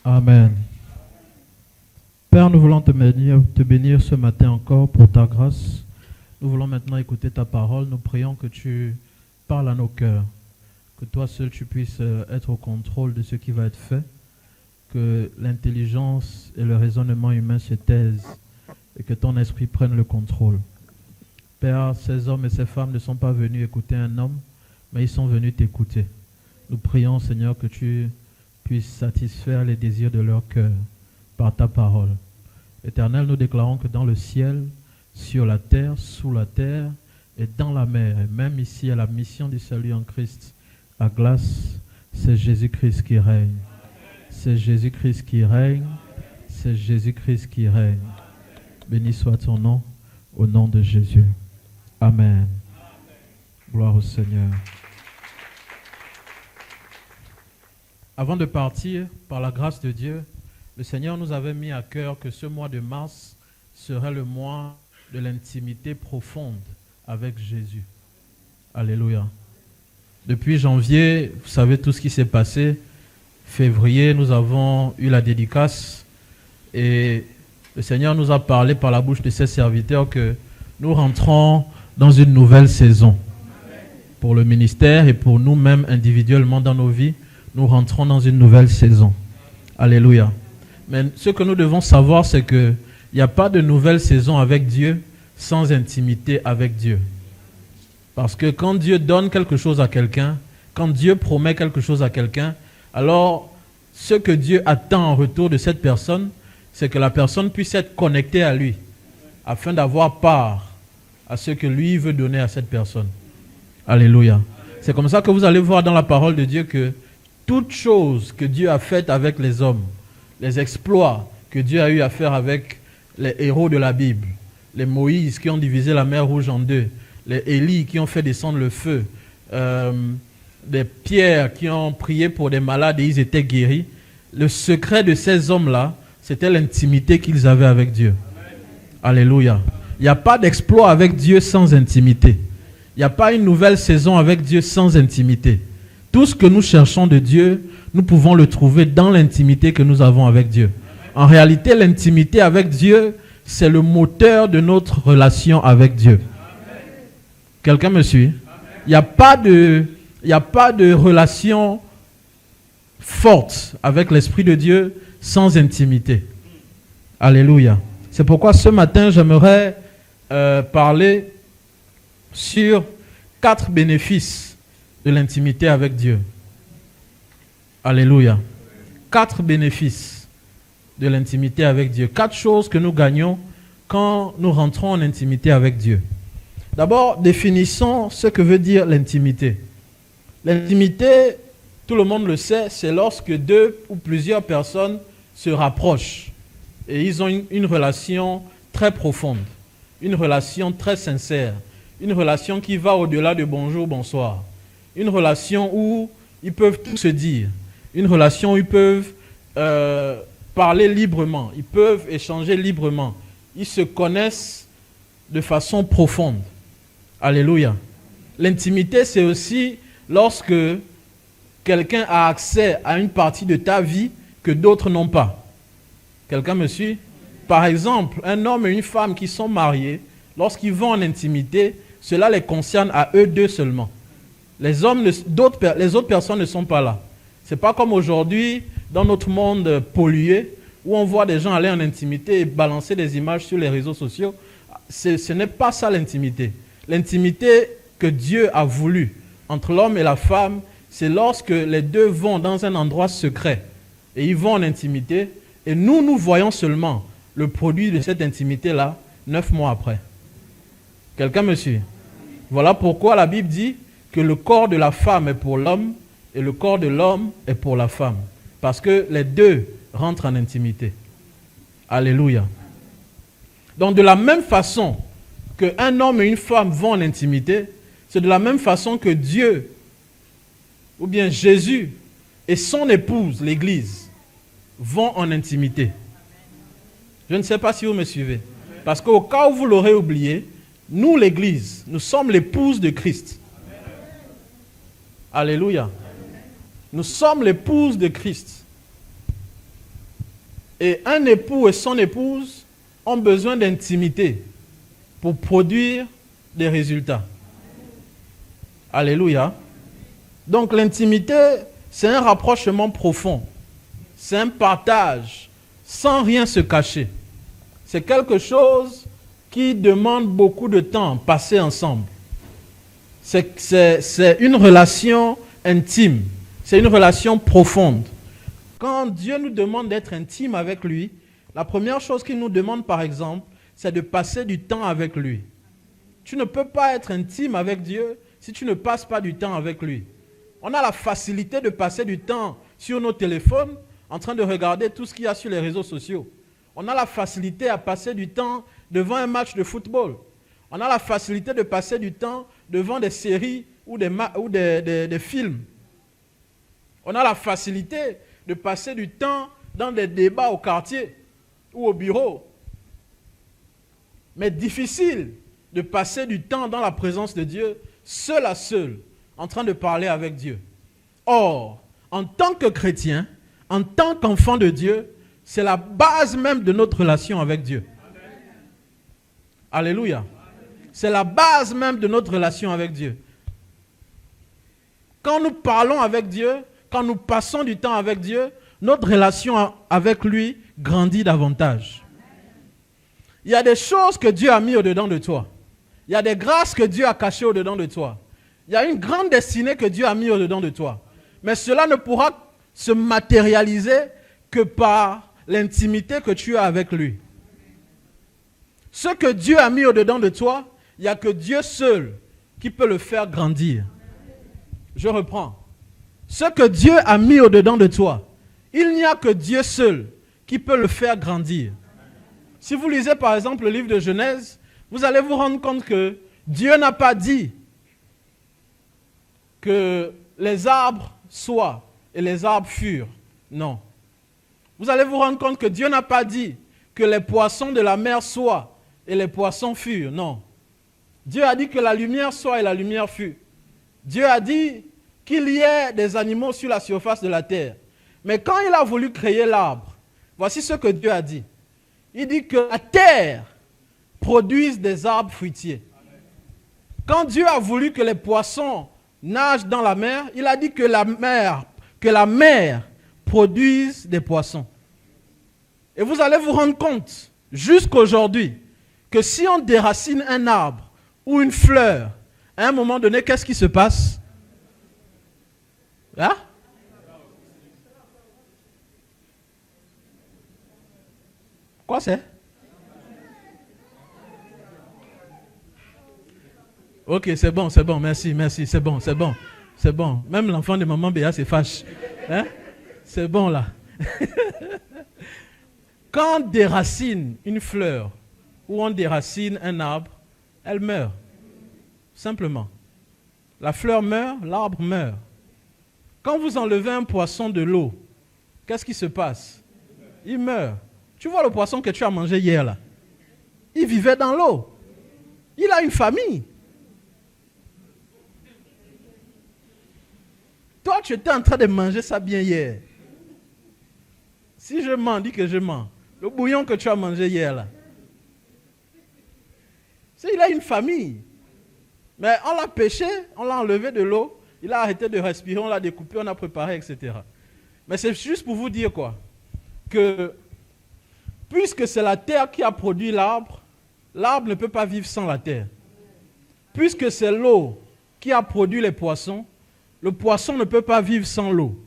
Amen. Père, nous voulons te bénir ce matin encore pour ta grâce. Nous voulons maintenant écouter ta parole. Nous prions que tu parles à nos cœurs, que toi seul tu puisses être au contrôle de ce qui va être fait, que l'intelligence et le raisonnement humain se taisent et que ton esprit prenne le contrôle. Père, ces hommes et ces femmes ne sont pas venus écouter un homme, mais ils sont venus t'écouter. Nous prions, Seigneur, que tu puisses satisfaire les désirs de leur cœur par ta parole. Éternel, nous déclarons que dans le ciel, sur la terre, sous la terre et dans la mer, et même ici à la mission du salut en Christ, à Glace, c'est Jésus-Christ qui règne. C'est Jésus-Christ qui règne. C'est Jésus-Christ qui règne. Béni soit ton nom, au nom de Jésus. Amen. Gloire au Seigneur. Avant de partir, par la grâce de Dieu, le Seigneur nous avait mis à cœur que ce mois de mars serait le mois de l'intimité profonde avec Jésus. Alléluia. Depuis janvier, vous savez tout ce qui s'est passé. Février, nous avons eu la dédicace et le Seigneur nous a parlé par la bouche de ses serviteurs que nous rentrons dans une nouvelle saison. Pour le ministère et pour nous-mêmes individuellement dans nos vies, nous rentrons dans une nouvelle saison. Alléluia. Mais ce que nous devons savoir, c'est qu'il n'y a pas de nouvelle saison avec Dieu sans intimité avec Dieu. Parce que quand Dieu donne quelque chose à quelqu'un, quand Dieu promet quelque chose à quelqu'un, alors ce que Dieu attend en retour de cette personne, c'est que la personne puisse être connectée à lui, afin d'avoir part à ce que lui veut donner à cette personne. Alléluia. C'est comme ça que vous allez voir dans la parole de Dieu que toute chose que Dieu a faite avec les hommes, les exploits que Dieu a eu à faire avec les héros de la Bible, les Moïse qui ont divisé la mer Rouge en deux, les Élie qui ont fait descendre le feu, des Pierre qui ont prié pour des malades et ils étaient guéris. Le secret de ces hommes-là, c'était l'intimité qu'ils avaient avec Dieu. Alléluia. Il n'y a pas d'exploit avec Dieu sans intimité. Il n'y a pas une nouvelle saison avec Dieu sans intimité. Tout ce que nous cherchons de Dieu, nous pouvons le trouver dans l'intimité que nous avons avec Dieu. En réalité, l'intimité avec Dieu, c'est le moteur de notre relation avec Dieu. Quelqu'un me suit? Il n'y a pas de relation forte avec l'Esprit de Dieu sans intimité. Alléluia. C'est pourquoi ce matin, j'aimerais parler sur 4 bénéfices de l'intimité avec Dieu. Alléluia. 4 bénéfices de l'intimité avec Dieu. 4 choses que nous gagnons quand nous rentrons en intimité avec Dieu. D'abord, définissons ce que veut dire l'intimité. L'intimité, tout le monde le sait, c'est lorsque 2 ou plusieurs personnes se rapprochent et ils ont une relation très profonde, une relation très sincère, une relation qui va au-delà de bonjour, bonsoir, une relation où ils peuvent tout se dire, une relation où ils peuvent parler librement, ils peuvent échanger librement, ils se connaissent de façon profonde. Alléluia. L'intimité, c'est aussi lorsque quelqu'un a accès à une partie de ta vie que d'autres n'ont pas. Quelqu'un me suit? Par exemple, un homme et une femme qui sont mariés, lorsqu'ils vont en intimité, cela les concerne à eux deux seulement. Les autres personnes ne sont pas là. Ce n'est pas comme aujourd'hui, dans notre monde pollué, où on voit des gens aller en intimité et balancer des images sur les réseaux sociaux. Ce n'est pas ça l'intimité. L'intimité que Dieu a voulu entre l'homme et la femme, c'est lorsque les deux vont dans un endroit secret et ils vont en intimité et nous voyons seulement le produit de cette intimité-là 9 mois après. Quelqu'un me suit? Voilà pourquoi la Bible dit que le corps de la femme est pour l'homme et le corps de l'homme est pour la femme. Parce que les deux rentrent en intimité. Alléluia. Donc de la même façon qu'un homme et une femme vont en intimité, c'est de la même façon que Dieu, ou bien Jésus et son épouse, l'Église, vont en intimité. Je ne sais pas si vous me suivez. Parce qu'au cas où vous l'aurez oublié, nous, l'Église, nous sommes l'épouse de Christ. Alléluia. Nous sommes l'épouse de Christ. Et un époux et son épouse ont besoin d'intimité pour produire des résultats. Alléluia. Donc l'intimité, c'est un rapprochement profond. C'est un partage sans rien se cacher. C'est quelque chose qui demande beaucoup de temps passé ensemble. C'est une relation intime. C'est une relation profonde. Quand Dieu nous demande d'être intime avec lui, la première chose qu'il nous demande, par exemple, c'est de passer du temps avec lui. Tu ne peux pas être intime avec Dieu si tu ne passes pas du temps avec lui. On a la facilité de passer du temps sur nos téléphones en train de regarder tout ce qu'il y a sur les réseaux sociaux. On a la facilité à passer du temps devant un match de football. On a la facilité de passer du temps devant des séries ou des films. On a la facilité de passer du temps dans des débats au quartier ou au bureau. Mais difficile de passer du temps dans la présence de Dieu, seul à seul, en train de parler avec Dieu. Or, en tant que chrétien, en tant qu'enfant de Dieu, c'est la base même de notre relation avec Dieu. Amen. Alléluia. C'est la base même de notre relation avec Dieu. Quand nous parlons avec Dieu, quand nous passons du temps avec Dieu, notre relation avec lui grandit davantage. Il y a des choses que Dieu a mis au-dedans de toi. Il y a des grâces que Dieu a cachées au-dedans de toi. Il y a une grande destinée que Dieu a mis au-dedans de toi. Mais cela ne pourra se matérialiser que par l'intimité que tu as avec lui. Ce que Dieu a mis au-dedans de toi, il n'y a que Dieu seul qui peut le faire grandir. Je reprends. Ce que Dieu a mis au-dedans de toi, il n'y a que Dieu seul qui peut le faire grandir. Si vous lisez par exemple le livre de Genèse, vous allez vous rendre compte que Dieu n'a pas dit que les arbres soient et les arbres furent. Non. Vous allez vous rendre compte que Dieu n'a pas dit que les poissons de la mer soient et les poissons furent. Non. Dieu a dit que la lumière soit et la lumière fut. Dieu a dit qu'il y ait des animaux sur la surface de la terre. Mais quand il a voulu créer l'arbre, voici ce que Dieu a dit. Il dit que la terre produise des arbres fruitiers. Quand Dieu a voulu que les poissons nagent dans la mer, il a dit que la mer produise des poissons. Et vous allez vous rendre compte, jusqu'aujourd'hui, que si on déracine un arbre ou une fleur, à un moment donné, qu'est-ce qui se passe? Hein? Quoi c'est? Ok, c'est bon, merci, c'est bon. Même l'enfant de maman Béa se fâche. Hein? C'est bon là. Quand on déracine une fleur ou on déracine un arbre, elle meurt. Simplement. La fleur meurt, l'arbre meurt. Quand vous enlevez un poisson de l'eau, qu'est-ce qui se passe? Il meurt. Tu vois le poisson que tu as mangé hier là? Il vivait dans l'eau. Il a une famille. Toi, tu étais en train de manger ça bien hier. Si je mens, dis que je mens. Le bouillon que tu as mangé hier là. Il a une famille. Mais on l'a pêché, on l'a enlevé de l'eau, il a arrêté de respirer, on l'a découpé, on a préparé, etc. Mais c'est juste pour vous dire quoi? Que puisque c'est la terre qui a produit l'arbre, l'arbre ne peut pas vivre sans la terre. Puisque c'est l'eau qui a produit les poissons, le poisson ne peut pas vivre sans l'eau.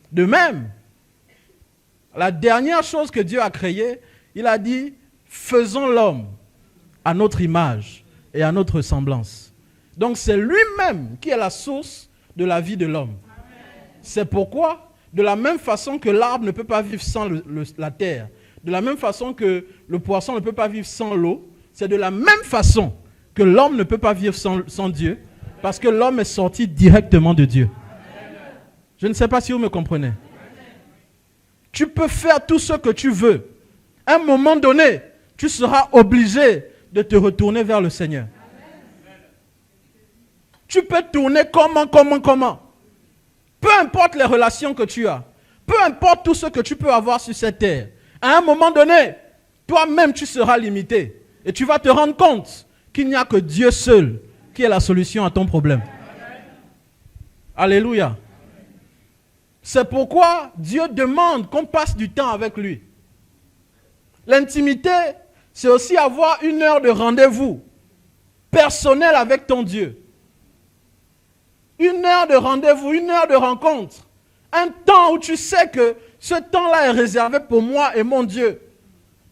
De même, la dernière chose que Dieu a créée, il a dit, faisons l'homme à notre image et à notre ressemblance. Donc c'est lui-même qui est la source de la vie de l'homme. C'est pourquoi, de la même façon que l'arbre ne peut pas vivre sans la terre, de la même façon que le poisson ne peut pas vivre sans l'eau, c'est de la même façon que l'homme ne peut pas vivre sans Dieu, parce que l'homme est sorti directement de Dieu. Je ne sais pas si vous me comprenez. Tu peux faire tout ce que tu veux. À un moment donné, tu seras obligé de te retourner vers le Seigneur. Tu peux tourner comment. Peu importe les relations que tu as, peu importe tout ce que tu peux avoir sur cette terre, à un moment donné, toi-même tu seras limité. Et tu vas te rendre compte qu'il n'y a que Dieu seul qui est la solution à ton problème. Alléluia. C'est pourquoi Dieu demande qu'on passe du temps avec lui. L'intimité, c'est aussi avoir une heure de rendez-vous personnel avec ton Dieu. Une heure de rendez-vous, une heure de rencontre. Un temps où tu sais que ce temps-là est réservé pour moi et mon Dieu.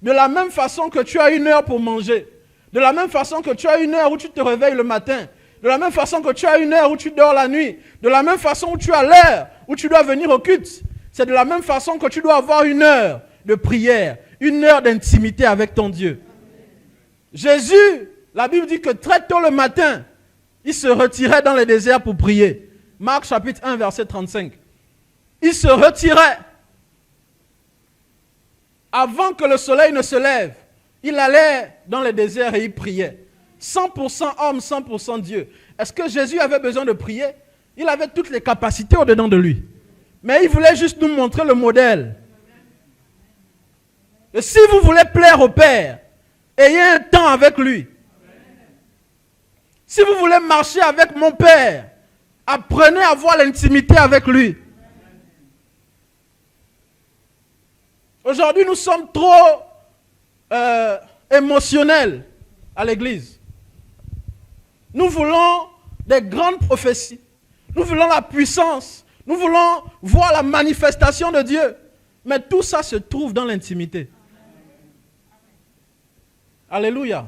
De la même façon que tu as une heure pour manger. De la même façon que tu as une heure où tu te réveilles le matin. De la même façon que tu as une heure où tu dors la nuit. De la même façon où tu as l'heure où tu dois venir au culte. C'est de la même façon que tu dois avoir une heure de prière. Une heure d'intimité avec ton Dieu. Jésus, la Bible dit que très tôt le matin, il se retirait dans le désert pour prier. Marc chapitre 1, verset 35. Il se retirait. Avant que le soleil ne se lève, il allait dans le désert et il priait. 100% homme, 100% Dieu. Est-ce que Jésus avait besoin de prier? Il avait toutes les capacités au-dedans de lui. Mais il voulait juste nous montrer le modèle. Et si vous voulez plaire au Père, ayez un temps avec lui. Si vous voulez marcher avec mon Père, apprenez à avoir l'intimité avec lui. Aujourd'hui, nous sommes trop émotionnels à l'église. Nous voulons des grandes prophéties. Nous voulons la puissance. Nous voulons voir la manifestation de Dieu. Mais tout ça se trouve dans l'intimité. Alléluia.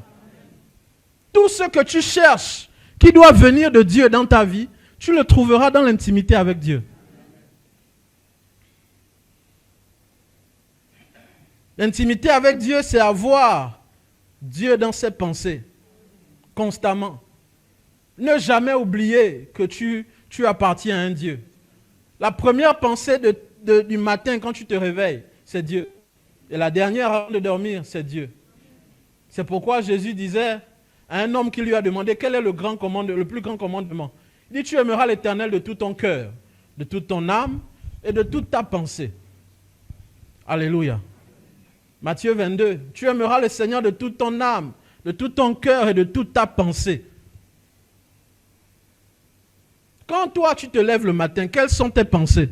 Tout ce que tu cherches, qui doit venir de Dieu dans ta vie, tu le trouveras dans l'intimité avec Dieu. L'intimité avec Dieu, c'est avoir Dieu dans ses pensées, constamment. Ne jamais oublier que tu appartiens à un Dieu. La première pensée du matin quand tu te réveilles, c'est Dieu. Et la dernière avant de dormir, c'est Dieu. C'est pourquoi Jésus disait à un homme qui lui a demandé quel est le plus grand commandement. Il dit, tu aimeras l'Éternel de tout ton cœur, de toute ton âme et de toute ta pensée. Alléluia. Matthieu 22, tu aimeras le Seigneur de toute ton âme, de tout ton cœur et de toute ta pensée. Quand toi tu te lèves le matin, quelles sont tes pensées?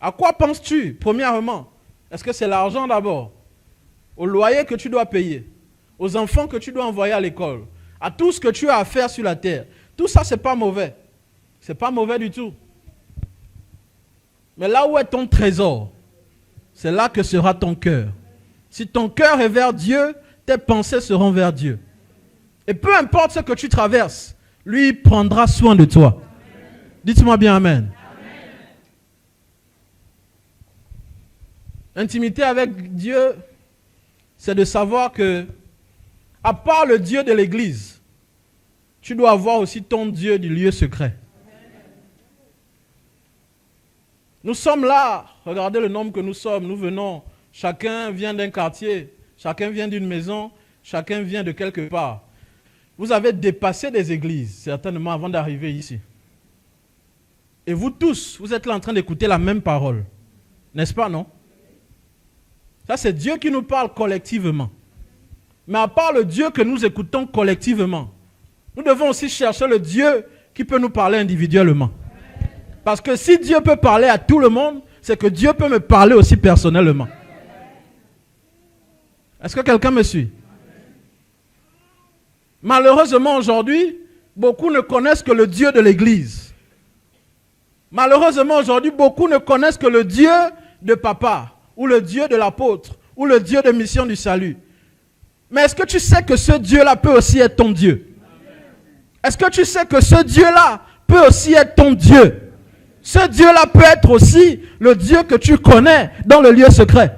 À quoi penses-tu, premièrement? Est-ce que c'est l'argent d'abord? Au loyer que tu dois payer? Aux enfants que tu dois envoyer à l'école? À tout ce que tu as à faire sur la terre? Tout ça, ce n'est pas mauvais. Ce n'est pas mauvais du tout. Mais là où est ton trésor, c'est là que sera ton cœur. Si ton cœur est vers Dieu, tes pensées seront vers Dieu. Et peu importe ce que tu traverses, lui prendra soin de toi. Dites-moi bien Amen. Intimité avec Dieu, c'est de savoir que, à part le Dieu de l'église, tu dois avoir aussi ton Dieu du lieu secret. Nous sommes là, regardez le nombre que nous sommes, nous venons, chacun vient d'un quartier, chacun vient d'une maison, chacun vient de quelque part. Vous avez dépassé des églises, certainement, avant d'arriver ici. Et vous tous, vous êtes là en train d'écouter la même parole. N'est-ce pas, non? Ça, c'est Dieu qui nous parle collectivement. Mais à part le Dieu que nous écoutons collectivement, nous devons aussi chercher le Dieu qui peut nous parler individuellement. Parce que si Dieu peut parler à tout le monde, c'est que Dieu peut me parler aussi personnellement. Est-ce que quelqu'un me suit? Malheureusement, aujourd'hui, beaucoup ne connaissent que le Dieu de l'Église. Malheureusement, aujourd'hui, beaucoup ne connaissent que le Dieu de papa, ou le Dieu de l'apôtre, ou le Dieu de mission du salut. Mais est-ce que tu sais que ce Dieu-là peut aussi être ton Dieu? Est-ce que tu sais que ce Dieu-là peut aussi être ton Dieu? Ce Dieu-là peut être aussi le Dieu que tu connais dans le lieu secret.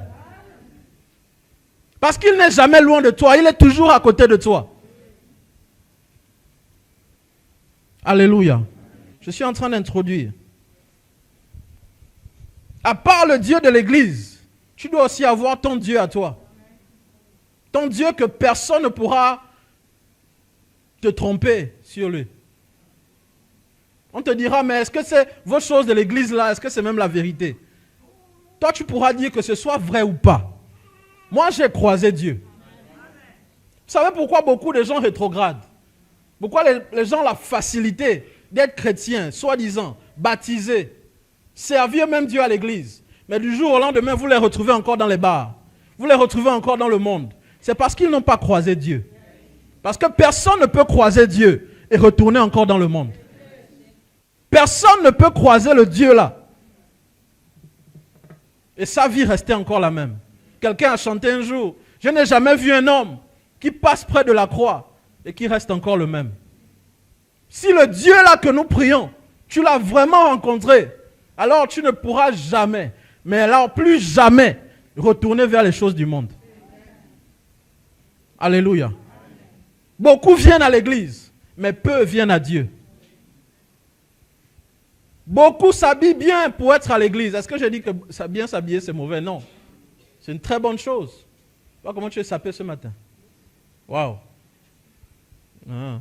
Parce qu'il n'est jamais loin de toi, il est toujours à côté de toi. Alléluia. Je suis en train d'introduire. À part le Dieu de l'église, tu dois aussi avoir ton Dieu à toi. Ton Dieu que personne ne pourra te tromper sur lui. On te dira, mais est-ce que c'est vos choses de l'église là, est-ce que c'est même la vérité? Toi, tu pourras dire que ce soit vrai ou pas. Moi, j'ai croisé Dieu. Vous savez pourquoi beaucoup de gens rétrogradent? Pourquoi les gens ont la facilité d'être chrétiens, soi-disant, baptisés, servir même Dieu à l'église. Mais du jour au lendemain, vous les retrouvez encore dans les bars. Vous les retrouvez encore dans le monde. C'est parce qu'ils n'ont pas croisé Dieu. Parce que personne ne peut croiser Dieu et retourner encore dans le monde. Personne ne peut croiser le Dieu là. Et sa vie restait encore la même. Quelqu'un a chanté un jour, je n'ai jamais vu un homme qui passe près de la croix et qui reste encore le même. Si le Dieu là que nous prions, tu l'as vraiment rencontré, alors tu ne pourras jamais, mais alors plus jamais, retourner vers les choses du monde. Alléluia. Beaucoup viennent à l'église, mais peu viennent à Dieu. Beaucoup s'habillent bien pour être à l'église. Est-ce que je dis que bien s'habiller c'est mauvais? Non. C'est une très bonne chose. Vois comment tu es sapé ce matin. Waouh. Ah.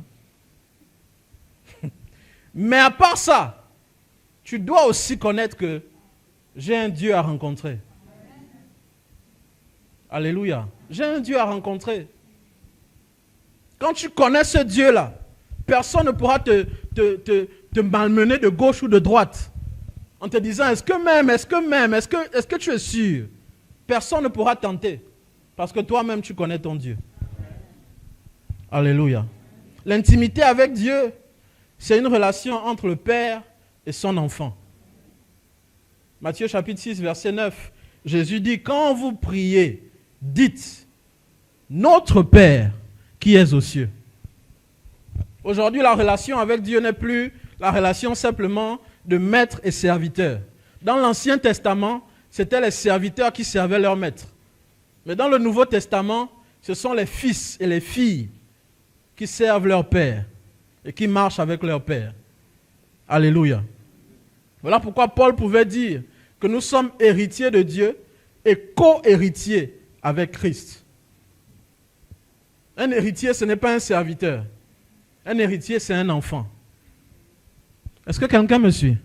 Mais à part ça, tu dois aussi connaître que j'ai un Dieu à rencontrer. Alléluia. J'ai un Dieu à rencontrer. Quand tu connais ce Dieu-là, personne ne pourra te malmener de gauche ou de droite en te disant est-ce que tu es sûr? Personne ne pourra tenter parce que toi-même tu connais ton Dieu. Alléluia. L'intimité avec Dieu, c'est une relation entre le Père et son enfant. Matthieu chapitre 6, verset 9, Jésus dit, quand vous priez, dites, notre Père qui est aux cieux. Aujourd'hui, la relation avec Dieu n'est plus la relation simplement de maître et serviteur. Dans l'Ancien Testament, c'était les serviteurs qui servaient leur maître. Mais dans le Nouveau Testament, ce sont les fils et les filles qui servent leur père et qui marchent avec leur père. Alléluia. Voilà pourquoi Paul pouvait dire que nous sommes héritiers de Dieu et co-héritiers avec Christ. Un héritier, ce n'est pas un serviteur. Un héritier, c'est un enfant. Est-ce que quelqu'un me suit?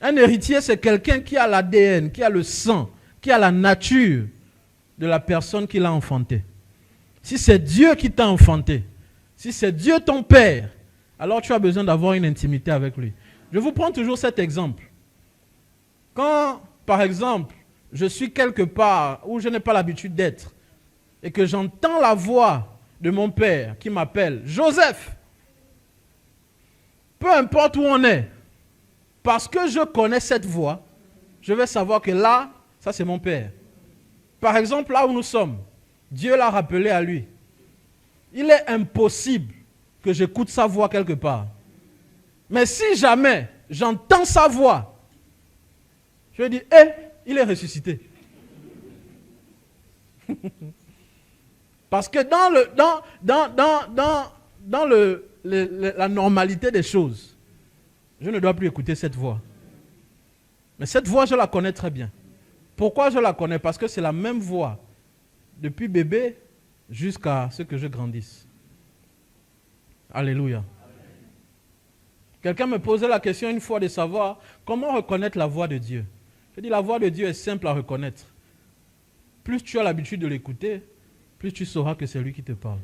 Un héritier, c'est quelqu'un qui a l'ADN, qui a le sang, qui a la nature de la personne qui l'a enfanté. Si c'est Dieu qui t'a enfanté, si c'est Dieu ton Père, alors tu as besoin d'avoir une intimité avec lui. Je vous prends toujours cet exemple. Quand, par exemple, je suis quelque part où je n'ai pas l'habitude d'être et que j'entends la voix de mon père qui m'appelle Joseph, peu importe où on est, parce que je connais cette voix, je vais savoir que là, ça c'est mon père. Par exemple, là où nous sommes, Dieu l'a rappelé à lui. Il est impossible que j'écoute sa voix quelque part. Mais si jamais j'entends sa voix, je vais dire, il est ressuscité. Parce que dans la normalité des choses, je ne dois plus écouter cette voix. Mais cette voix, je la connais très bien. Pourquoi je la connais? Parce que c'est la même voix depuis bébé jusqu'à ce que je grandisse. Alléluia. Quelqu'un me posait la question une fois de savoir comment reconnaître la voix de Dieu. Je dis la voix de Dieu est simple à reconnaître. Plus tu as l'habitude de l'écouter, plus tu sauras que c'est lui qui te parle.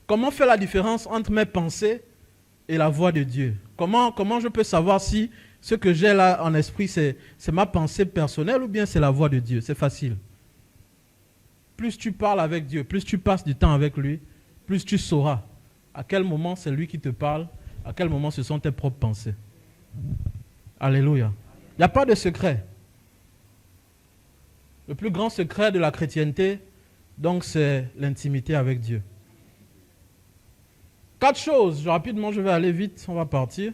Comment faire la différence entre mes pensées et la voix de Dieu? Comment je peux savoir si ce que j'ai là en esprit, c'est ma pensée personnelle ou bien c'est la voix de Dieu? C'est facile. Plus tu parles avec Dieu, plus tu passes du temps avec lui, plus tu sauras à quel moment c'est lui qui te parle, à quel moment ce sont tes propres pensées. Alléluia. Il n'y a pas de secret. Le plus grand secret de la chrétienté, donc, c'est l'intimité avec Dieu. 4 choses, rapidement, je vais aller vite, on va partir.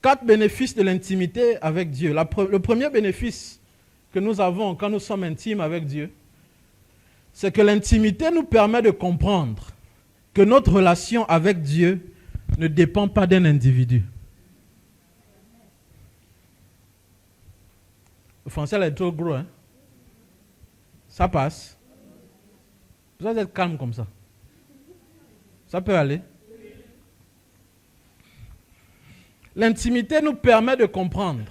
4 bénéfices de l'intimité avec Dieu. Le premier bénéfice que nous avons quand nous sommes intimes avec Dieu, c'est que l'intimité nous permet de comprendre que notre relation avec Dieu ne dépend pas d'un individu. Le français là, est trop gros, hein? Ça passe. Vous allez être calme comme ça. Ça peut aller. L'intimité nous permet de comprendre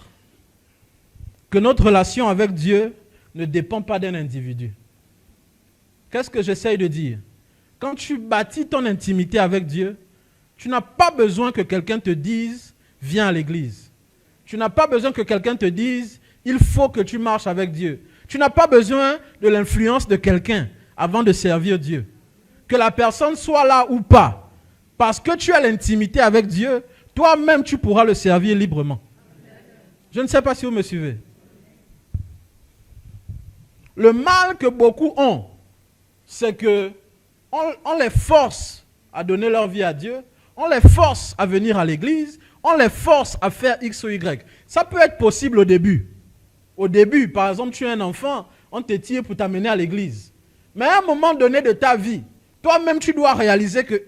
que notre relation avec Dieu ne dépend pas d'un individu. Qu'est-ce que j'essaye de dire? Quand tu bâtis ton intimité avec Dieu, tu n'as pas besoin que quelqu'un te dise « viens à l'église ». Tu n'as pas besoin que quelqu'un te dise « il faut que tu marches avec Dieu ». Tu n'as pas besoin de l'influence de quelqu'un avant de servir Dieu. Que la personne soit là ou pas. Parce que tu as l'intimité avec Dieu, toi-même tu pourras le servir librement. Je ne sais pas si vous me suivez. Le mal que beaucoup ont, c'est que on les force à donner leur vie à Dieu, on les force à venir à l'église, on les force à faire X ou Y. Ça peut être possible au début. Au début, par exemple, tu es un enfant, on te tire pour t'amener à l'église. Mais à un moment donné de ta vie, toi-même tu dois réaliser que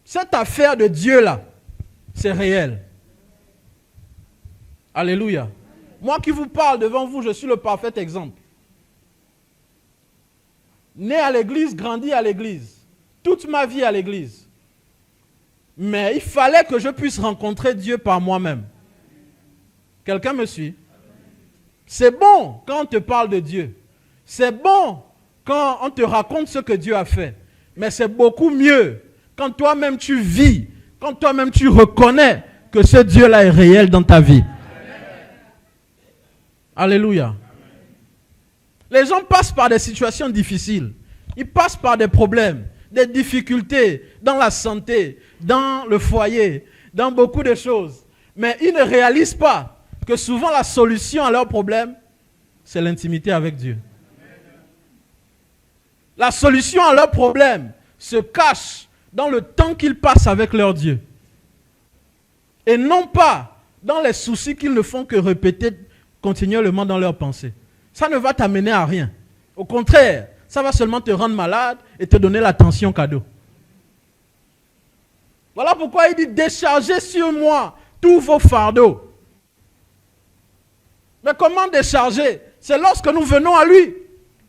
cette affaire de Dieu-là, c'est réel. Alléluia. Moi qui vous parle devant vous, je suis le parfait exemple. Né à l'église, grandi à l'église. Toute ma vie à l'église. Mais il fallait que je puisse rencontrer Dieu par moi-même. Quelqu'un me suit? C'est bon quand on te parle de Dieu. C'est bon quand on te raconte ce que Dieu a fait. Mais c'est beaucoup mieux quand toi-même tu vis, quand toi-même tu reconnais que ce Dieu-là est réel dans ta vie. Alléluia. Les gens passent par des situations difficiles. Ils passent par des problèmes, des difficultés dans la santé, dans le foyer, dans beaucoup de choses. Mais ils ne réalisent pas que souvent la solution à leurs problèmes, c'est l'intimité avec Dieu. La solution à leurs problèmes se cache dans le temps qu'ils passent avec leur Dieu. Et non pas dans les soucis qu'ils ne font que répéter continuellement dans leurs pensées. Ça ne va t'amener à rien. Au contraire, ça va seulement te rendre malade et te donner la tension cadeau. Voilà pourquoi il dit « déchargez sur moi tous vos fardeaux ». Mais comment décharger? C'est lorsque nous venons à lui,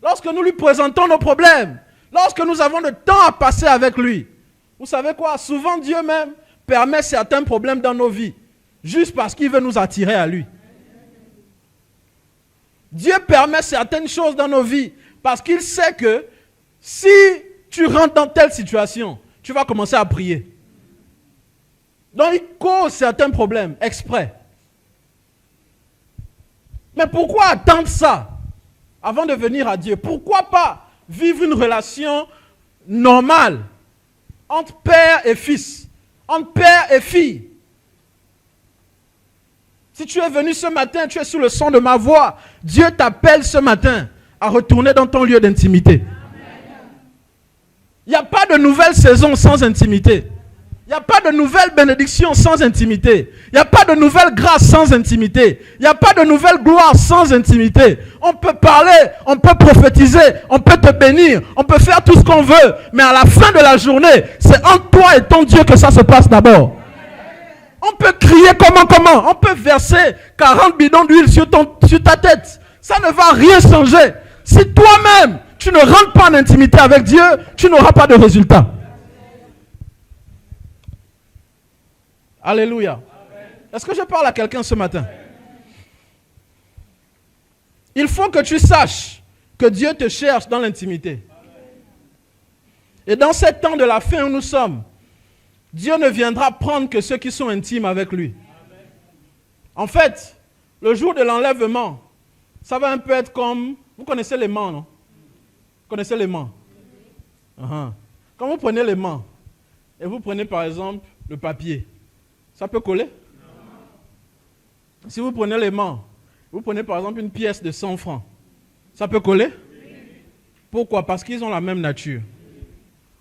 lorsque nous lui présentons nos problèmes, lorsque nous avons le temps à passer avec lui. Vous savez quoi? Souvent Dieu même permet certains problèmes dans nos vies, juste parce qu'il veut nous attirer à lui. Dieu permet certaines choses dans nos vies parce qu'il sait que si tu rentres dans telle situation, tu vas commencer à prier. Donc il cause certains problèmes exprès. Mais pourquoi attendre ça avant de venir à Dieu? Pourquoi pas vivre une relation normale entre père et fils, entre père et fille? Si tu es venu ce matin, tu es sous le son de ma voix, Dieu t'appelle ce matin à retourner dans ton lieu d'intimité. Il n'y a pas de nouvelle saison sans intimité. Il n'y a pas de nouvelle bénédiction sans intimité. Il n'y a pas de nouvelle grâce sans intimité. Il n'y a pas de nouvelle gloire sans intimité. On peut parler, on peut prophétiser, on peut te bénir, on peut faire tout ce qu'on veut. Mais à la fin de la journée, c'est entre toi et ton Dieu que ça se passe d'abord. On peut crier comment? On peut verser 40 bidons d'huile sur ta tête. Ça ne va rien changer. Si toi-même, tu ne rentres pas en intimité avec Dieu, tu n'auras pas de résultat. Alléluia. Est-ce que je parle à quelqu'un ce matin? Il faut que tu saches que Dieu te cherche dans l'intimité. Et dans ce temps de la fin où nous sommes, Dieu ne viendra prendre que ceux qui sont intimes avec lui. En fait, le jour de l'enlèvement, ça va un peu être comme... Vous connaissez l'aimant, non? Vous connaissez l'aimant? Quand vous prenez l'aimant, et vous prenez par exemple le papier, ça peut coller? Si vous prenez l'aimant, vous prenez par exemple une pièce de 100 francs, ça peut coller? Pourquoi? Parce qu'ils ont la même nature.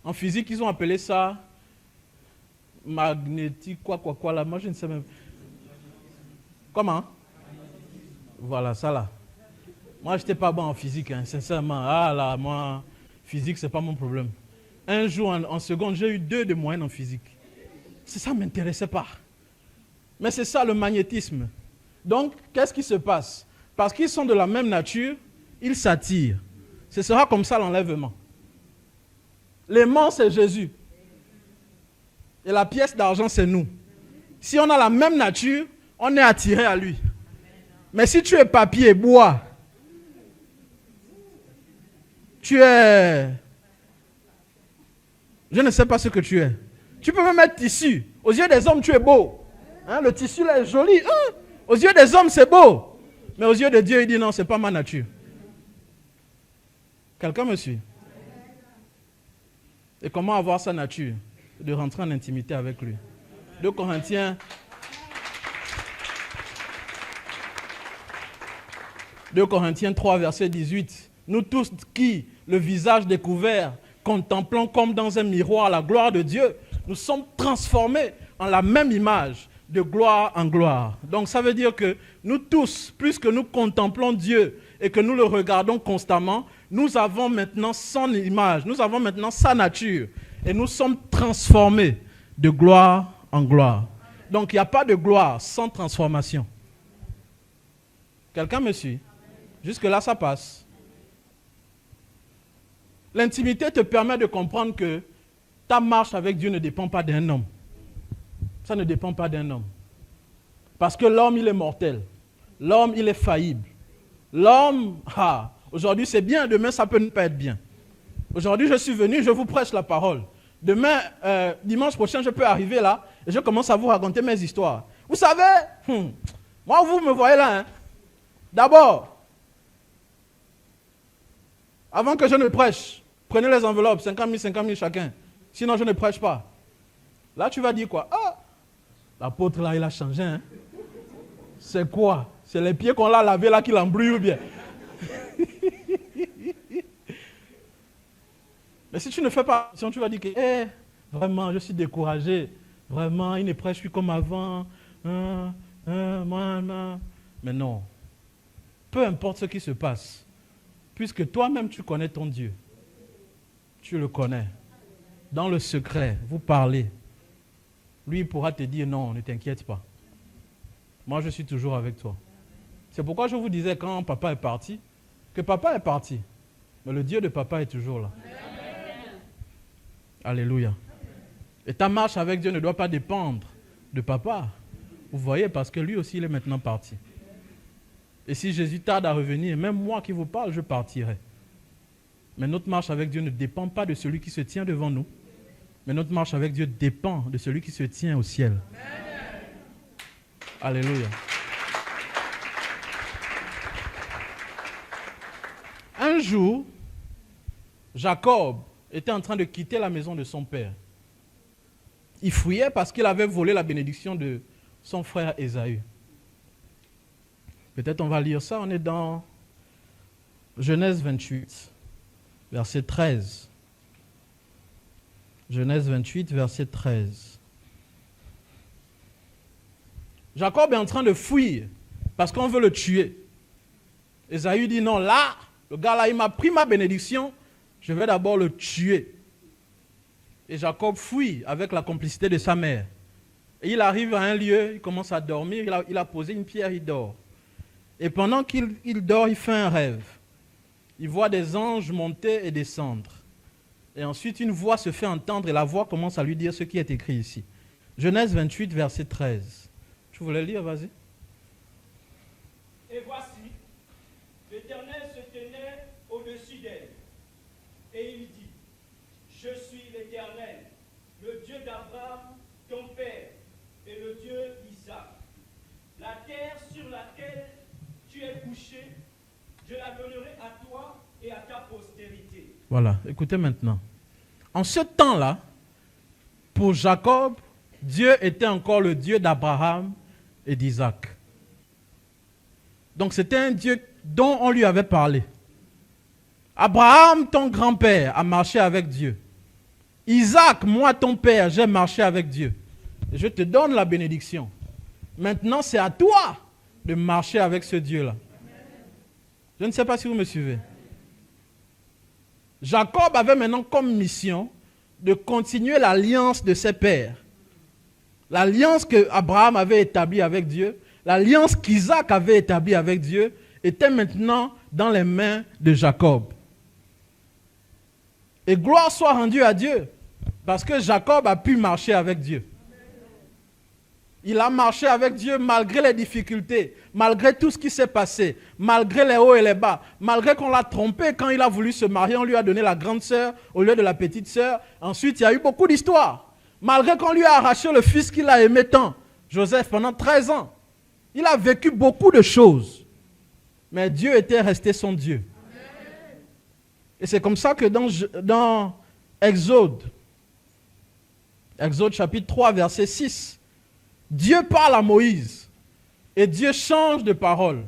En physique, ils ont appelé ça magnétique, quoi là. Moi, je ne sais même. Comment? Voilà, ça là. Moi, je n'étais pas bon en physique, hein, sincèrement. Ah là, moi, physique, ce n'est pas mon problème. Un jour, en seconde, j'ai eu 2 de moyenne en physique. Ça ne m'intéressait pas. Mais c'est ça le magnétisme. Donc, qu'est-ce qui se passe? Parce qu'ils sont de la même nature, ils s'attirent. Ce sera comme ça l'enlèvement. L'aimant, c'est Jésus. Et la pièce d'argent, c'est nous. Si on a la même nature, on est attiré à lui. Mais si tu es papier, bois, tu es... Je ne sais pas ce que tu es. Tu peux même être tissu. Aux yeux des hommes, tu es beau. Hein, le tissu là est joli. Hein? Aux yeux des hommes, c'est beau. Mais aux yeux de Dieu, il dit non, ce n'est pas ma nature. Quelqu'un me suit? Et comment avoir sa nature? De rentrer en intimité avec lui. 2 Corinthiens 3, verset 18. Nous tous qui, le visage découvert, contemplons comme dans un miroir la gloire de Dieu, nous sommes transformés en la même image, de gloire en gloire. Donc ça veut dire que nous tous, plus que nous contemplons Dieu et que nous le regardons constamment, nous avons maintenant son image, nous avons maintenant sa nature et nous sommes transformés de gloire en gloire. Donc il n'y a pas de gloire sans transformation. Quelqu'un me suit? Jusque-là, ça passe. L'intimité te permet de comprendre que ta marche avec Dieu ne dépend pas d'un homme. Ça ne dépend pas d'un homme. Parce que l'homme, il est mortel. L'homme, il est faillible. L'homme, aujourd'hui c'est bien, demain ça peut ne pas être bien. Aujourd'hui je suis venu, je vous prêche la parole. Demain, dimanche prochain, je peux arriver là et je commence à vous raconter mes histoires. Vous savez, moi vous me voyez là. Hein. D'abord, avant que je ne prêche, prenez les enveloppes, 50 000 chacun. Sinon je ne prêche pas. Là tu vas dire quoi? Ah, l'apôtre là il a changé. Hein. C'est quoi? C'est les pieds qu'on l'a lavé là qui l'embrouillent ou bien? Mais si tu ne fais pas attention, tu vas dire que vraiment, je suis découragé. Vraiment, il ne prêche plus comme avant. Mais non. Peu importe ce qui se passe, puisque toi-même tu connais ton Dieu. Tu le connais. Dans le secret, vous parlez. Lui, il pourra te dire non, ne t'inquiète pas. Moi, je suis toujours avec toi. C'est pourquoi je vous disais quand papa est parti, que papa est parti. Mais le Dieu de papa est toujours là. Alléluia. Et ta marche avec Dieu ne doit pas dépendre de papa. Vous voyez, parce que lui aussi, il est maintenant parti. Et si Jésus tarde à revenir, même moi qui vous parle, je partirai. Mais notre marche avec Dieu ne dépend pas de celui qui se tient devant nous. Mais notre marche avec Dieu dépend de celui qui se tient au ciel. Alléluia. Un jour, Jacob était en train de quitter la maison de son père. Il fuyait parce qu'il avait volé la bénédiction de son frère Ésaü. Peut-être on va lire ça, on est dans Genèse 28, verset 13. Genèse 28, verset 13. Jacob est en train de fuir parce qu'on veut le tuer. Ésaü dit non, là, le gars là, il m'a pris ma bénédiction, je vais d'abord le tuer. Et Jacob fuit avec la complicité de sa mère. Et il arrive à un lieu, il commence à dormir, il a posé une pierre, il dort. Et pendant qu'il dort, il fait un rêve. Il voit des anges monter et descendre. Et ensuite, une voix se fait entendre et la voix commence à lui dire ce qui est écrit ici. Genèse 28, verset 13. Tu voulais lire, vas-y. Et voici, l'Éternel se tenait au-dessus d'elle. Et il dit, je suis l'Éternel, le Dieu d'Abraham, ton père, et le Dieu d'Isaac. La terre sur laquelle tu es couché, je la donnerai à toi et à ta postérité. Voilà, écoutez maintenant. En ce temps-là, pour Jacob, Dieu était encore le Dieu d'Abraham et d'Isaac. Donc c'était un Dieu dont on lui avait parlé. Abraham, ton grand-père, a marché avec Dieu. Isaac, moi ton père, j'ai marché avec Dieu. Je te donne la bénédiction. Maintenant, c'est à toi de marcher avec ce Dieu-là. Je ne sais pas si vous me suivez. Jacob avait maintenant comme mission de continuer l'alliance de ses pères. L'alliance que Abraham avait établie avec Dieu, l'alliance qu'Isaac avait établie avec Dieu, était maintenant dans les mains de Jacob. Et gloire soit rendue à Dieu, parce que Jacob a pu marcher avec Dieu. Il a marché avec Dieu malgré les difficultés, malgré tout ce qui s'est passé, malgré les hauts et les bas, malgré qu'on l'a trompé quand il a voulu se marier, on lui a donné la grande sœur au lieu de la petite sœur. Ensuite, il y a eu beaucoup d'histoires. Malgré qu'on lui a arraché le fils qu'il a aimé tant, Joseph, pendant 13 ans. Il a vécu beaucoup de choses. Mais Dieu était resté son Dieu. Et c'est comme ça que dans Exode chapitre 3, verset 6, Dieu parle à Moïse et Dieu change de parole.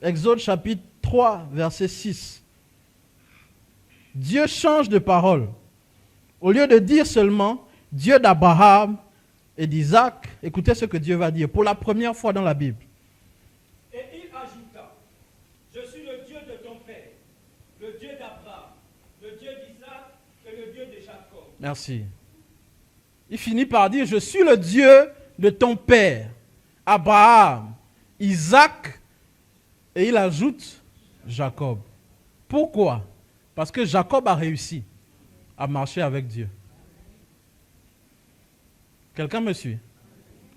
Exode chapitre 3, verset 6. Dieu change de parole. Au lieu de dire seulement Dieu d'Abraham et d'Isaac, écoutez ce que Dieu va dire pour la première fois dans la Bible. Et il ajouta, je suis le Dieu de ton père, le Dieu d'Abraham, le Dieu d'Isaac et le Dieu de Jacob. Merci. Il finit par dire, je suis le Dieu de ton père, Abraham, Isaac, et il ajoute Jacob. Pourquoi? Parce que Jacob a réussi à marcher avec Dieu. Quelqu'un me suit?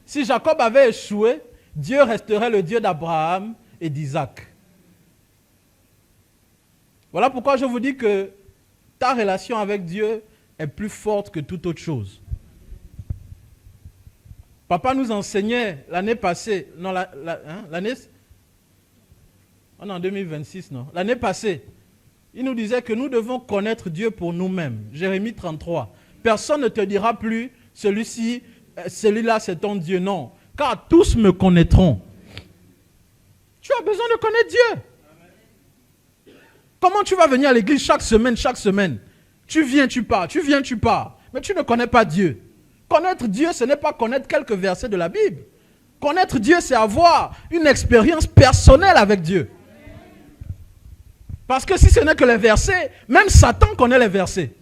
Si Jacob avait échoué, Dieu resterait le Dieu d'Abraham et d'Isaac. Voilà pourquoi je vous dis que ta relation avec Dieu est plus forte que toute autre chose. Papa nous enseignait l'année passée, non, l'année, on est en 2026, non, l'année passée, il nous disait que nous devons connaître Dieu pour nous-mêmes. Jérémie 33. Personne ne te dira plus, celui-là c'est ton Dieu, non. Car tous me connaîtront. Tu as besoin de connaître Dieu. Comment tu vas venir à l'église chaque semaine? Tu viens, tu pars, tu viens, tu pars. Mais tu ne connais pas Dieu. Connaître Dieu, ce n'est pas connaître quelques versets de la Bible. Connaître Dieu, c'est avoir une expérience personnelle avec Dieu. Parce que si ce n'est que les versets, même Satan connaît les versets.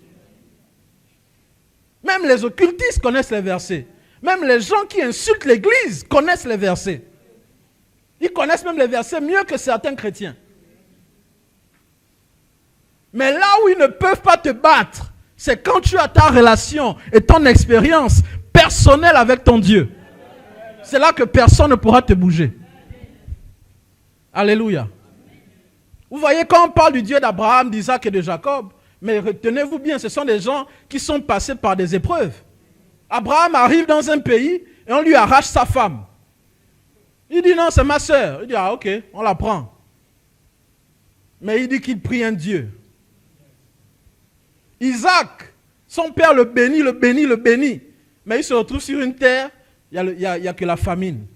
Même les occultistes connaissent les versets. Même les gens qui insultent l'église connaissent les versets. Ils connaissent même les versets mieux que certains chrétiens. Mais là où ils ne peuvent pas te battre, c'est quand tu as ta relation et ton expérience personnelle avec ton Dieu. C'est là que personne ne pourra te bouger. Alléluia. Vous voyez, quand on parle du Dieu d'Abraham, d'Isaac et de Jacob, mais retenez-vous bien, ce sont des gens qui sont passés par des épreuves. Abraham arrive dans un pays et on lui arrache sa femme. Il dit non, c'est ma soeur. Il dit ah ok, on la prend. Mais il dit qu'il prie un Dieu. Isaac, son père le bénit. Mais il se retrouve sur une terre, il n'y a que la famine.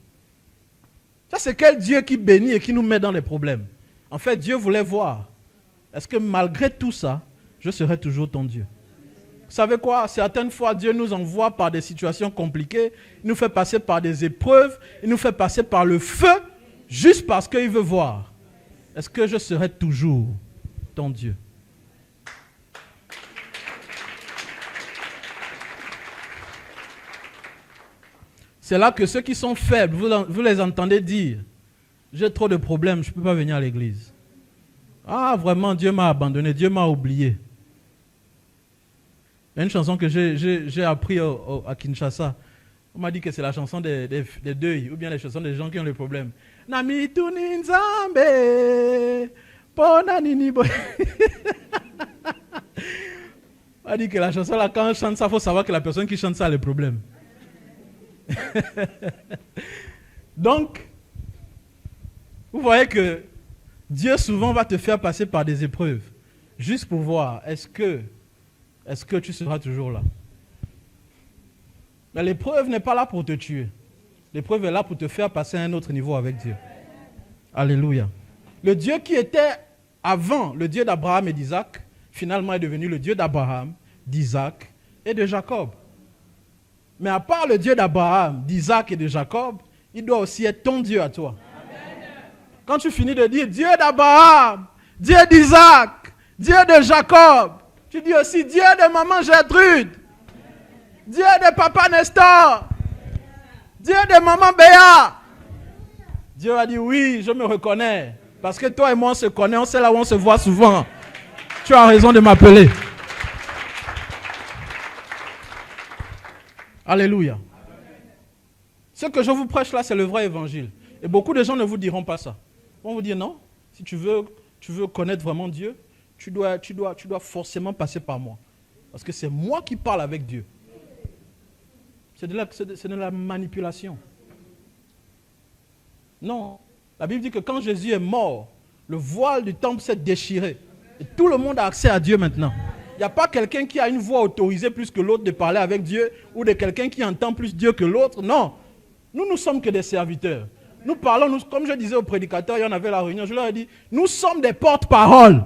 Ça, c'est quel Dieu qui bénit et qui nous met dans les problèmes? En fait, Dieu voulait voir, est-ce que malgré tout ça, je serai toujours ton Dieu? Vous savez quoi? Certaines fois, Dieu nous envoie par des situations compliquées, il nous fait passer par des épreuves, il nous fait passer par le feu, juste parce qu'il veut voir. Est-ce que je serai toujours ton Dieu? C'est là que ceux qui sont faibles, vous les entendez dire, j'ai trop de problèmes, je ne peux pas venir à l'église. Ah, vraiment, Dieu m'a abandonné, Dieu m'a oublié. Il y a une chanson que j'ai appris à Kinshasa. On m'a dit que c'est la chanson des deuils, ou bien les chansons des gens qui ont des problèmes. Nami tuni nzambe, pona nini boy. On m'a dit que la chanson là, quand on chante ça, il faut savoir que la personne qui chante ça a les problèmes. Donc, vous voyez que Dieu souvent va te faire passer par des épreuves, juste pour voir, est-ce que tu seras toujours là? Mais l'épreuve n'est pas là pour te tuer. L'épreuve est là pour te faire passer à un autre niveau avec Dieu. Alléluia. Le Dieu qui était avant le Dieu d'Abraham et d'Isaac, finalement est devenu le Dieu d'Abraham, d'Isaac et de Jacob. Mais à part le Dieu d'Abraham, d'Isaac et de Jacob, il doit aussi être ton Dieu à toi. Amen. Quand tu finis de dire Dieu d'Abraham, Dieu d'Isaac, Dieu de Jacob, tu dis aussi Dieu de maman Gertrude, Dieu de papa Nestor, Dieu de maman Béa. Dieu a dit oui, je me reconnais. Parce que toi et moi on se connaît, on sait là où on se voit souvent. Tu as raison de m'appeler. Alléluia. Ce que je vous prêche là, c'est le vrai évangile. Et beaucoup de gens ne vous diront pas ça. Ils vont vous dire non, si tu veux connaître vraiment Dieu, tu dois forcément passer par moi. Parce que c'est moi qui parle avec Dieu. C'est de la manipulation. Non. La Bible dit que quand Jésus est mort, le voile du temple s'est déchiré. Et tout le monde a accès à Dieu maintenant. Il n'y a pas quelqu'un qui a une voix autorisée plus que l'autre de parler avec Dieu ou de quelqu'un qui entend plus Dieu que l'autre. Non. Nous ne sommes que des serviteurs. Nous parlons, comme je disais aux prédicateurs, il y en avait la réunion, je leur ai dit, nous sommes des porte-paroles.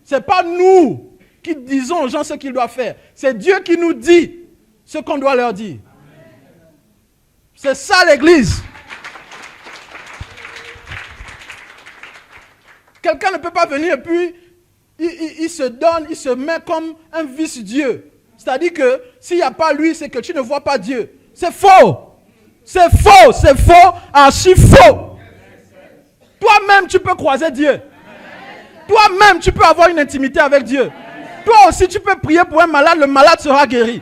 Ce n'est pas nous qui disons aux gens ce qu'ils doivent faire. C'est Dieu qui nous dit ce qu'on doit leur dire. C'est ça l'église. Quelqu'un ne peut pas venir et puis il se donne, il se met comme un vice-dieu. C'est-à-dire que s'il n'y a pas lui, c'est que tu ne vois pas Dieu. C'est faux. C'est faux, c'est faux, archi faux. Toi-même, tu peux croiser Dieu. Toi-même, tu peux avoir une intimité avec Dieu. Toi aussi, tu peux prier pour un malade, le malade sera guéri.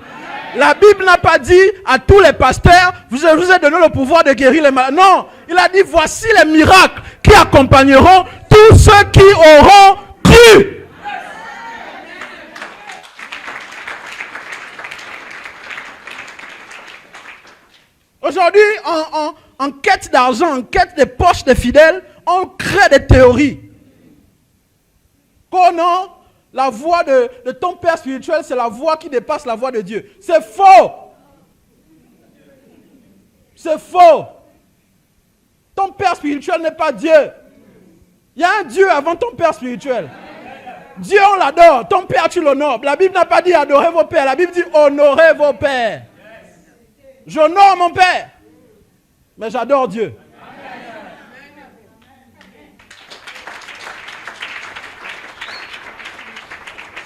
La Bible n'a pas dit à tous les pasteurs, je vous ai donné le pouvoir de guérir les malades. Non, il a dit, voici les miracles qui accompagneront tous ceux qui auront cru. Aujourd'hui, en quête d'argent, en quête des poches des fidèles, on crée des théories. Oh non, la voix de ton père spirituel, c'est la voix qui dépasse la voix de Dieu. C'est faux. C'est faux. Ton père spirituel n'est pas Dieu. Il y a un Dieu avant ton père spirituel. Dieu, on l'adore. Ton père, tu l'honores. La Bible n'a pas dit adorez vos pères. La Bible dit honorez vos pères. J'honore mon père. Mais j'adore Dieu.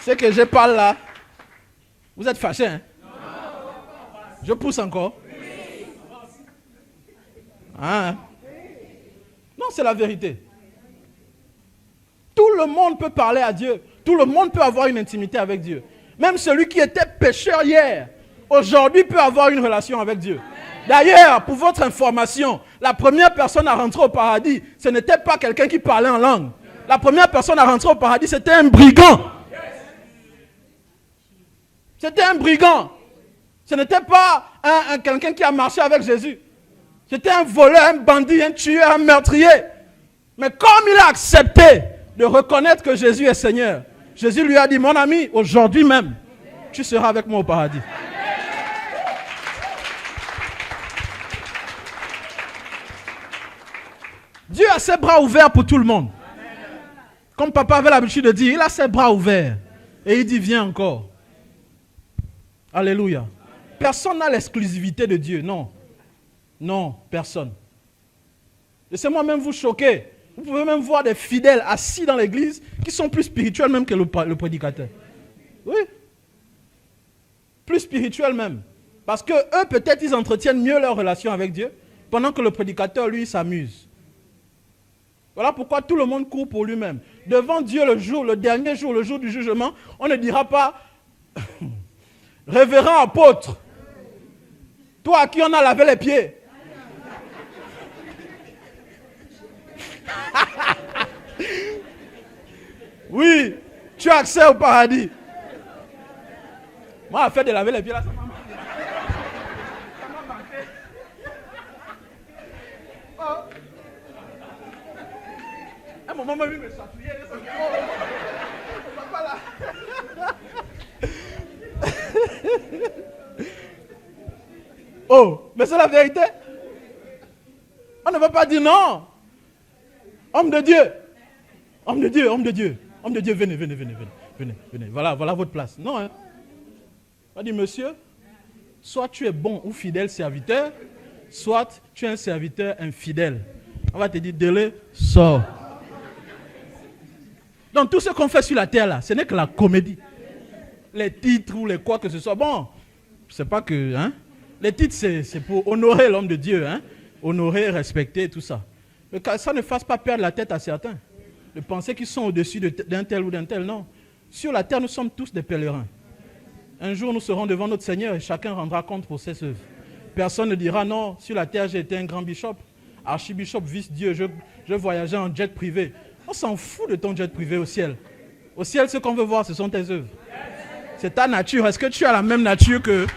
Ce que je parle là, vous êtes fâchés, hein? Je pousse encore. Hein? Non, c'est la vérité. Tout le monde peut parler à Dieu. Tout le monde peut avoir une intimité avec Dieu. Même celui qui était pécheur hier, aujourd'hui peut avoir une relation avec Dieu. D'ailleurs, pour votre information, la première personne à rentrer au paradis, ce n'était pas quelqu'un qui parlait en langue. La première personne à rentrer au paradis, c'était un brigand. C'était un brigand. Ce n'était pas quelqu'un qui a marché avec Jésus. C'était un voleur, un bandit, un tueur, un meurtrier. Mais comme il a accepté de reconnaître que Jésus est Seigneur, Jésus lui a dit, mon ami, aujourd'hui même, tu seras avec moi au paradis. Dieu a ses bras ouverts pour tout le monde. Comme papa avait l'habitude de dire, il a ses bras ouverts. Et il dit, viens encore. Alléluia. Personne n'a l'exclusivité de Dieu, non. Non, personne. Laissez-moi même vous choquer. Vous pouvez même voir des fidèles assis dans l'église qui sont plus spirituels même que le prédicateur. Oui. Plus spirituels même. Parce que eux, peut-être, ils entretiennent mieux leur relation avec Dieu, pendant que le prédicateur, lui, s'amuse. Voilà pourquoi tout le monde court pour lui-même. Devant Dieu, le dernier jour, le jour du jugement, on ne dira pas révérend apôtre, toi à qui on a lavé les pieds. Oui, tu as accès au paradis. Moi, à faire de laver les pieds, là, ça m'a marqué. Ça m'a marqué. Oh. Un moment, même, il me chatouillait. Oh, papa, là. Oh, mais c'est la vérité. On ne va pas dire non. Homme de Dieu. Homme de Dieu, homme de Dieu. Homme de Dieu, venez. Voilà votre place. Non, hein. On va dire, monsieur, soit tu es bon ou fidèle serviteur, soit tu es un serviteur infidèle. On va te dire, délai, sors. Donc tout ce qu'on fait sur la terre là, ce n'est que la comédie. Les titres ou les quoi que ce soit. Bon, c'est pas que... Hein, les titres, c'est pour honorer l'homme de Dieu. Hein, honorer, respecter, tout ça. Mais que ça ne fasse pas perdre la tête à certains. De penser qu'ils sont au-dessus d'un tel ou d'un tel. Non. Sur la terre, nous sommes tous des pèlerins. Un jour, nous serons devant notre Seigneur et chacun rendra compte pour ses œuvres. personne ne dira non, sur la terre j'ai été un grand bishop, archibishop, vice-dieu, je voyageais en jet privé. On s'en fout de ton jet privé au ciel. Au ciel, ce qu'on veut voir, ce sont tes œuvres. C'est ta nature. Est-ce que tu as la même nature que...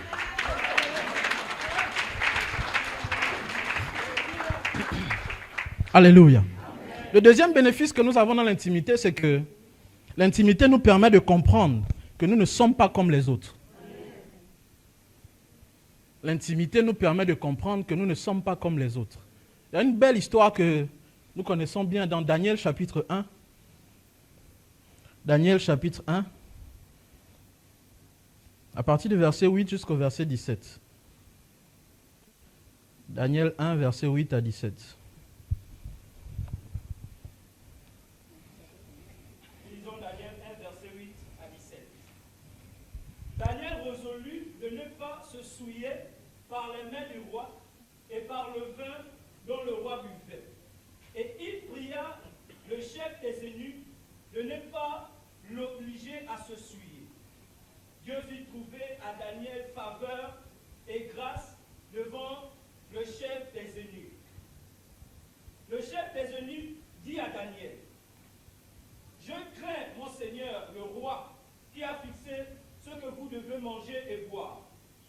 Alléluia. Le deuxième bénéfice que nous avons dans l'intimité, c'est que l'intimité nous permet de comprendre que nous ne sommes pas comme les autres. L'intimité nous permet de comprendre que nous ne sommes pas comme les autres. Il y a une belle histoire que nous connaissons bien dans Daniel chapitre 1. Daniel chapitre 1, à partir du verset 8 jusqu'au verset 17. Daniel 1, verset 8 à 17. Lisons Daniel 1, verset 8 à 17. Daniel résolut de ne pas se souiller par les mains du roi et par le vin dont le roi buvait. Et il pria le chef des eunuques de ne pas l'obliger à se souiller. Dieu fit trouver à Daniel faveur et grâce devant le chef des eunuques. Le chef des eunuques dit à Daniel: je crains, mon Seigneur, le roi, qui a fixé ce que vous devez manger et boire.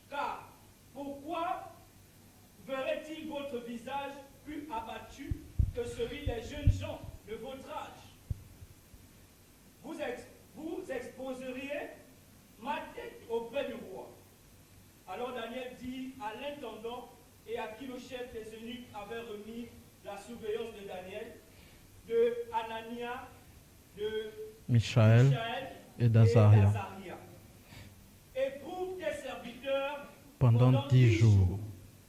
Car pourquoi verrait-il votre visage plus abattu que celui des jeunes gens de votre âge? Vous exposeriez ma tête auprès du roi. Alors Daniel dit à l'intendant et à qui le chef des eunuques avait remis la surveillance de Daniel, de Anania, de Michaël et d'Azaria. Éprouve tes serviteurs pendant 10 jours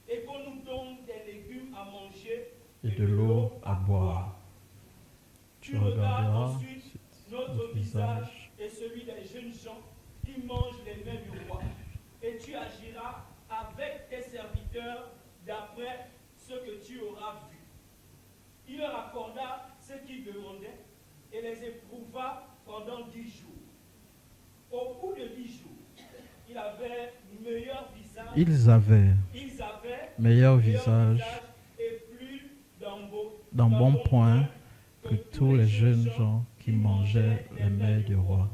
et qu'on nous donne des légumes à manger et de l'eau à boire. Tu regarderas ensuite notre visage et celui des jeunes gens qui mangent les mains du roi. Et tu agiras avec tes serviteurs d'après ce que tu auras vu. Il leur accorda ce qu'ils demandaient et les éprouva pendant 10 jours. Au bout de 10 jours, ils avaient meilleur visage. Ils avaient meilleur visage et plus d'un bon point que tous les jeunes gens qui mangeaient les mets du roi.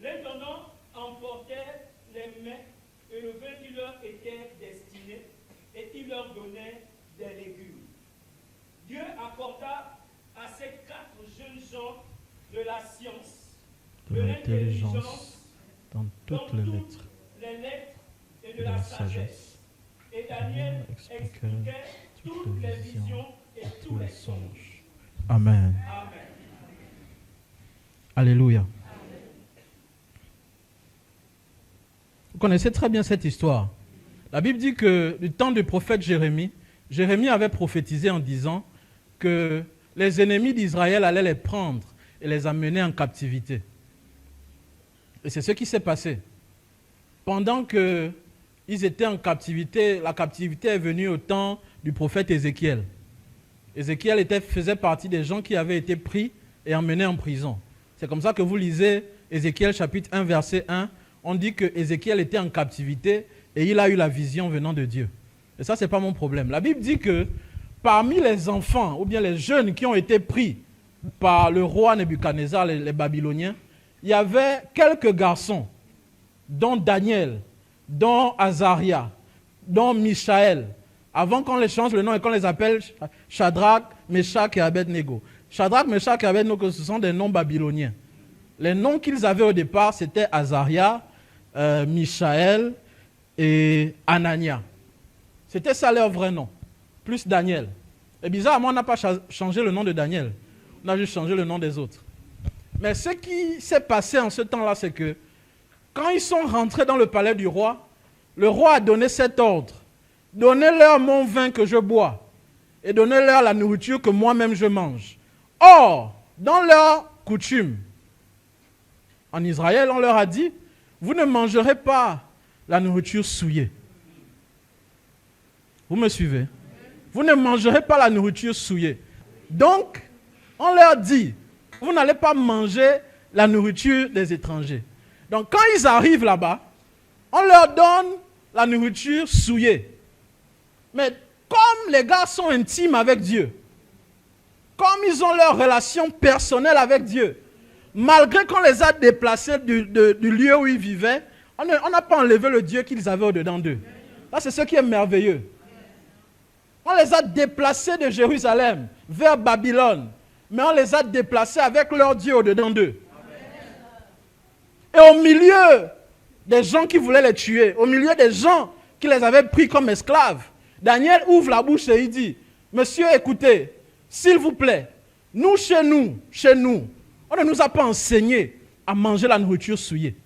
L'intendant emportait les mets et le vin qui leur était destiné, et il leur donnait des légumes. Dieu accorda à ces 4 jeunes gens de la science, de l'intelligence, dans toutes les lettres et de la sagesse. Et Daniel expliquait toutes les visions et tous les songes. Amen. Amen. Alléluia. Vous connaissez très bien cette histoire. La Bible dit que du temps du prophète Jérémie, Jérémie avait prophétisé en disant que les ennemis d'Israël allaient les prendre et les amener en captivité. Et c'est ce qui s'est passé. Pendant qu'ils étaient en captivité, la captivité est venue au temps du prophète Ézéchiel. Ézéchiel faisait partie des gens qui avaient été pris et emmenés en prison. C'est comme ça que vous lisez Ézéchiel chapitre 1, verset 1. On dit que Ézéchiel était en captivité et il a eu la vision venant de Dieu. Et ça, ce n'est pas mon problème. La Bible dit que parmi les enfants ou bien les jeunes qui ont été pris par le roi Nebuchadnezzar, les Babyloniens, il y avait quelques garçons, dont Daniel, dont Azaria, dont Michaël, avant qu'on les change le nom et qu'on les appelle Shadrach, Meshach et Abednego. Shadrach, Meshach et Abednego, ce sont des noms babyloniens. Les noms qu'ils avaient au départ, c'était Azaria, Michaël et Anania. C'était ça leur vrai nom, plus Daniel. Et bizarrement, on n'a pas changé le nom de Daniel. On a juste changé le nom des autres. Mais ce qui s'est passé en ce temps-là, c'est que quand ils sont rentrés dans le palais du roi, le roi a donné cet ordre. Donnez-leur mon vin que je bois et donnez-leur la nourriture que moi-même je mange. Or, dans leur coutume, en Israël, on leur a dit, vous ne mangerez pas la nourriture souillée. Vous me suivez? Vous ne mangerez pas la nourriture souillée. Donc, on leur dit, vous n'allez pas manger la nourriture des étrangers. Donc, quand ils arrivent là-bas, on leur donne la nourriture souillée. Mais comme les gars sont intimes avec Dieu, comme ils ont leur relation personnelle avec Dieu, malgré qu'on les a déplacés du lieu où ils vivaient, on n'a pas enlevé le Dieu qu'ils avaient au-dedans d'eux. Là, c'est ce qui est merveilleux. On les a déplacés de Jérusalem vers Babylone, mais on les a déplacés avec leur Dieu au-dedans d'eux. Et au milieu des gens qui voulaient les tuer, au milieu des gens qui les avaient pris comme esclaves, Daniel ouvre la bouche et il dit, monsieur, écoutez, s'il vous plaît, chez nous, on ne nous a pas enseigné à manger la nourriture souillée.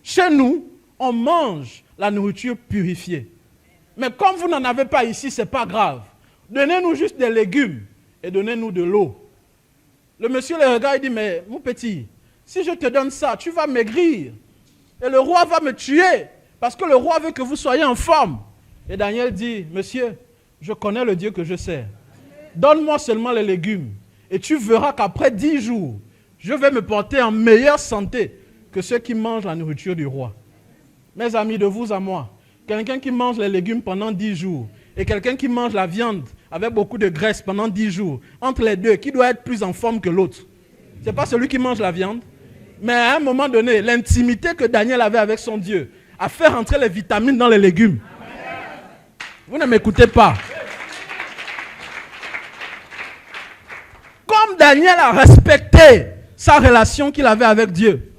Chez nous, on mange la nourriture purifiée. Mais comme vous n'en avez pas ici, ce n'est pas grave. Donnez-nous juste des légumes et donnez-nous de l'eau. Le monsieur le regarde et dit, mais mon petit, si je te donne ça, tu vas maigrir. Et le roi va me tuer. Parce que le roi veut que vous soyez en forme. Et Daniel dit, monsieur, je connais le Dieu que je sers. Donne-moi seulement les légumes. Et tu verras qu'après 10 jours, je vais me porter en meilleure santé que ceux qui mangent la nourriture du roi. Mes amis, de vous à moi, quelqu'un qui mange les légumes pendant 10 jours et quelqu'un qui mange la viande avec beaucoup de graisse pendant 10 jours, entre les deux, qui doit être plus en forme que l'autre? Ce n'est pas celui qui mange la viande. Mais à un moment donné, l'intimité que Daniel avait avec son Dieu a fait rentrer les vitamines dans les légumes. Vous ne m'écoutez pas. Comme Daniel a respecté sa relation qu'il avait avec Dieu,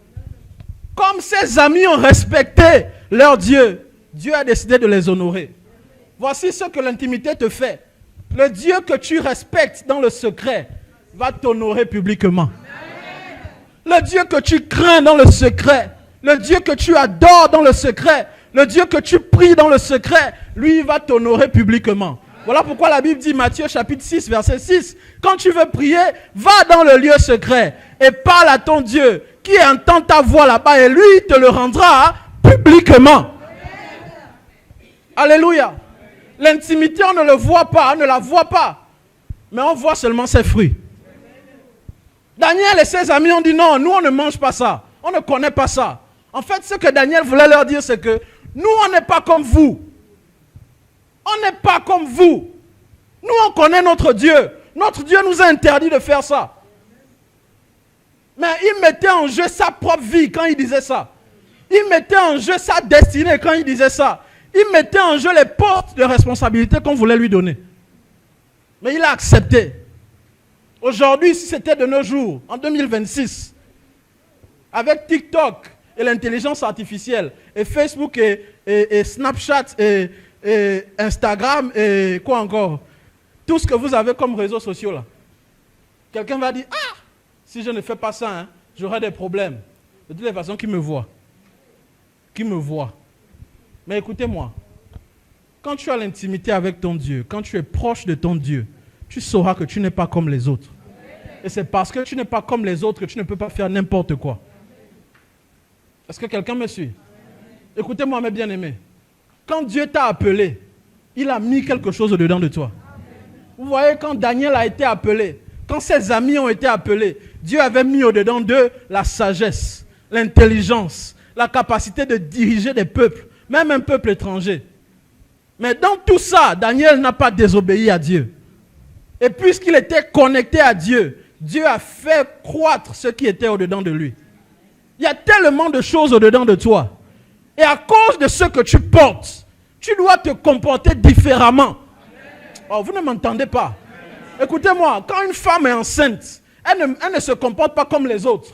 comme ses amis ont respecté leur Dieu, Dieu a décidé de les honorer. Voici ce que l'intimité te fait. Le Dieu que tu respectes dans le secret va t'honorer publiquement. Le Dieu que tu crains dans le secret, le Dieu que tu adores dans le secret, le Dieu que tu pries dans le secret, lui, il va t'honorer publiquement. Voilà pourquoi la Bible dit, Matthieu chapitre 6, verset 6, quand tu veux prier, va dans le lieu secret et parle à ton Dieu qui entend ta voix là-bas et lui, il te le rendra publiquement. Alléluia. L'intimité, on ne le voit pas, on ne la voit pas, mais on voit seulement ses fruits. Daniel et ses amis ont dit non, nous on ne mange pas ça, on ne connaît pas ça. En fait, ce que Daniel voulait leur dire, c'est que nous on n'est pas comme vous. On n'est pas comme vous. Nous on connaît notre Dieu. Notre Dieu nous a interdit de faire ça. Mais il mettait en jeu sa propre vie quand il disait ça. Il mettait en jeu sa destinée quand il disait ça. Il mettait en jeu les postes de responsabilité qu'on voulait lui donner. Mais il a accepté. Aujourd'hui, si c'était de nos jours, en 2026, avec TikTok et l'intelligence artificielle, et Facebook et Snapchat et Instagram et quoi encore, tout ce que vous avez comme réseaux sociaux là, quelqu'un va dire, ah, si je ne fais pas ça, hein, j'aurai des problèmes. De toutes les façons, qui me voit? Qui me voit? Mais écoutez-moi, quand tu as l'intimité avec ton Dieu, quand tu es proche de ton Dieu, tu sauras que tu n'es pas comme les autres. Et c'est parce que tu n'es pas comme les autres que tu ne peux pas faire n'importe quoi. Est-ce que quelqu'un me suit? Écoutez-moi, mes bien-aimés. Quand Dieu t'a appelé, il a mis quelque chose au-dedans de toi. Vous voyez, quand Daniel a été appelé, quand ses amis ont été appelés, Dieu avait mis au-dedans d'eux la sagesse, l'intelligence, la capacité de diriger des peuples, même un peuple étranger. Mais dans tout ça, Daniel n'a pas désobéi à Dieu. Et puisqu'il était connecté à Dieu, Dieu a fait croître ce qui était au-dedans de lui. Il y a tellement de choses au-dedans de toi. Et à cause de ce que tu portes, tu dois te comporter différemment. Oh, vous ne m'entendez pas. Écoutez-moi, quand une femme est enceinte, elle ne se comporte pas comme les autres.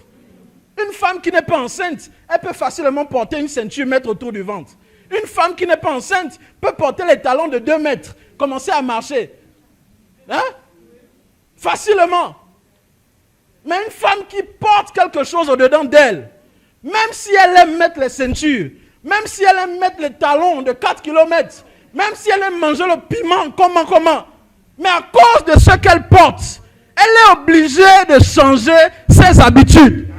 Une femme qui n'est pas enceinte, elle peut facilement porter une ceinture, mettre autour du ventre. Une femme qui n'est pas enceinte peut porter les talons de 2 mètres, commencer à marcher. Hein? Facilement. Mais une femme qui porte quelque chose au-dedans d'elle, même si elle aime mettre les ceintures, même si elle aime mettre les talons de 4 km, même si elle aime manger le piment, comment, mais à cause de ce qu'elle porte, elle est obligée de changer ses habitudes.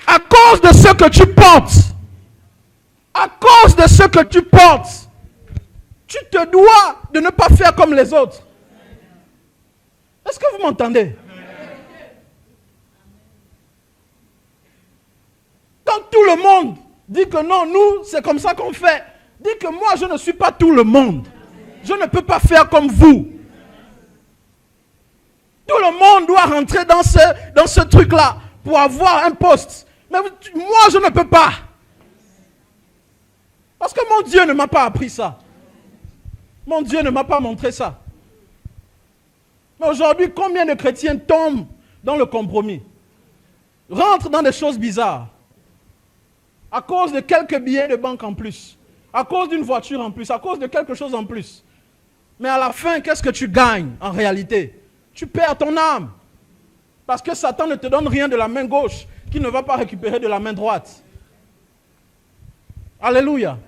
À cause de ce que tu portes, à cause de ce que tu portes, tu te dois de ne pas faire comme les autres. Est-ce que vous m'entendez? Quand tout le monde Dis que non, nous, c'est comme ça qu'on fait. Dis que moi, je ne suis pas tout le monde. Je ne peux pas faire comme vous. Tout le monde doit rentrer dans ce truc-là pour avoir un poste. Mais moi, je ne peux pas. Parce que mon Dieu ne m'a pas appris ça. Mon Dieu ne m'a pas montré ça. Mais aujourd'hui, combien de chrétiens tombent dans le compromis? Rentrent dans des choses bizarres. À cause de quelques billets de banque en plus. À cause d'une voiture en plus. À cause de quelque chose en plus. Mais à la fin, qu'est-ce que tu gagnes en réalité? Tu perds ton âme. Parce que Satan ne te donne rien de la main gauche qu'il ne va pas récupérer de la main droite. Alléluia.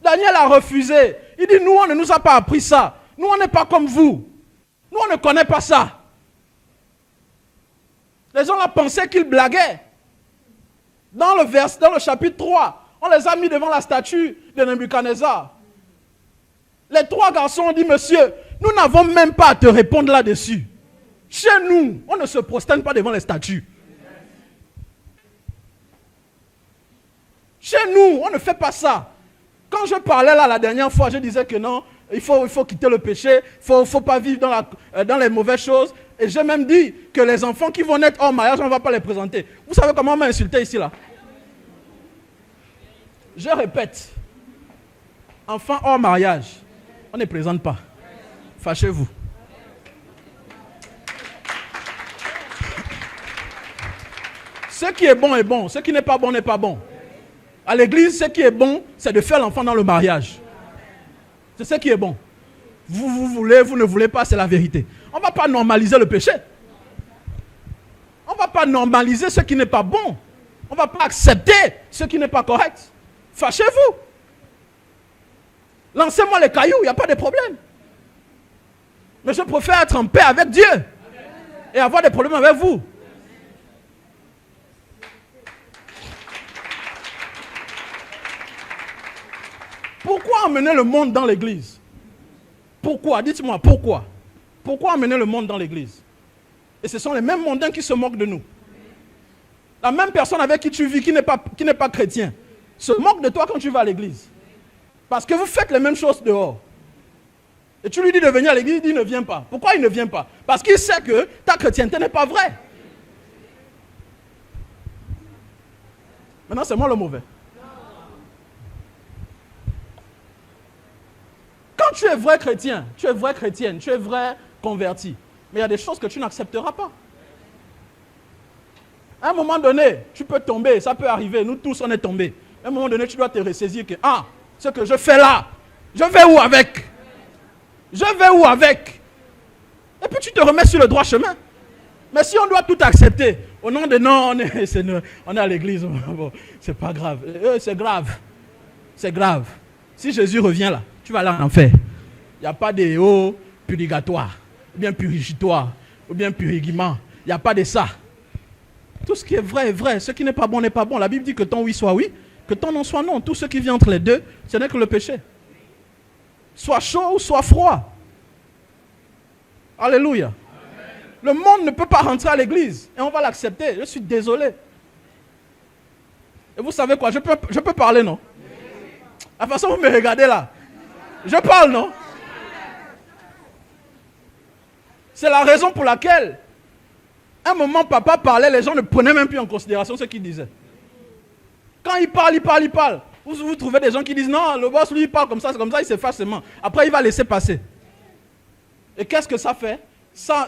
Daniel a refusé. Il dit, nous, on ne nous a pas appris ça. Nous, on n'est pas comme vous. Nous, on ne connaît pas ça. Les gens là pensaient qu'ils blaguaient. Dans le chapitre 3, on les a mis devant la statue de Nebuchadnezzar. Les 3 garçons ont dit, monsieur, nous n'avons même pas à te répondre là-dessus. Chez nous, on ne se prosterne pas devant les statues. Chez nous, on ne fait pas ça. Quand je parlais là la dernière fois, je disais que non, il faut quitter le péché, il ne faut pas vivre dans les mauvaises choses. Et j'ai même dit que les enfants qui vont naître hors mariage, on ne va pas les présenter. Vous savez comment on m'a insulté ici là? Je répète, enfants hors mariage, on ne présente pas. Fâchez-vous. Ce qui est bon est bon, ce qui n'est pas bon n'est pas bon. À l'église, ce qui est bon, c'est de faire l'enfant dans le mariage. C'est ce qui est bon. Vous voulez, vous ne voulez pas, c'est la vérité. On ne va pas normaliser le péché. On ne va pas normaliser ce qui n'est pas bon. On ne va pas accepter ce qui n'est pas correct. Fâchez-vous. Lancez-moi les cailloux, il n'y a pas de problème. Mais je préfère être en paix avec Dieu et avoir des problèmes avec vous. Pourquoi emmener le monde dans l'église? Pourquoi? Dites-moi, pourquoi? Pourquoi emmener le monde dans l'église? Et ce sont les mêmes mondains qui se moquent de nous. La même personne avec qui tu vis, qui n'est pas chrétien, se moque de toi quand tu vas à l'église. Parce que vous faites les mêmes choses dehors. Et tu lui dis de venir à l'église, il dit ne vient pas. Pourquoi il ne vient pas? Parce qu'il sait que ta chrétienté n'est pas vraie. Maintenant, c'est moi le mauvais. Quand tu es vrai chrétien, tu es vrai chrétienne, tu es vrai converti, mais il y a des choses que tu n'accepteras pas. À un moment donné, tu peux tomber, ça peut arriver, nous tous on est tombés. À un moment donné, tu dois te ressaisir que, ce que je fais là, je vais où avec? Je vais où avec? Et puis tu te remets sur le droit chemin. Mais si on doit tout accepter, au nom de non, on est à l'église, bon, c'est pas grave. C'est grave. C'est grave. Si Jésus revient là, tu vas aller en enfer. Il n'y a pas de purgatoire, ou bien purigitoire, ou bien purigiment. Il n'y a pas de ça. Tout ce qui est vrai est vrai. Ce qui n'est pas bon n'est pas bon. La Bible dit que ton oui soit oui, que ton non soit non. Tout ce qui vient entre les deux, ce n'est que le péché. Soit chaud ou soit froid. Alléluia. Amen. Le monde ne peut pas rentrer à l'église et on va l'accepter. Je suis désolé. Et vous savez quoi? Je peux parler, non? De toute façon, vous me regardez là. Je parle, non? C'est la raison pour laquelle, à un moment, papa parlait, les gens ne prenaient même plus en considération ce qu'il disait. Quand il parle. Vous trouvez des gens qui disent, non, le boss, lui, il parle comme ça, il s'efface seulement. Après, il va laisser passer. Et qu'est-ce que ça fait? Ça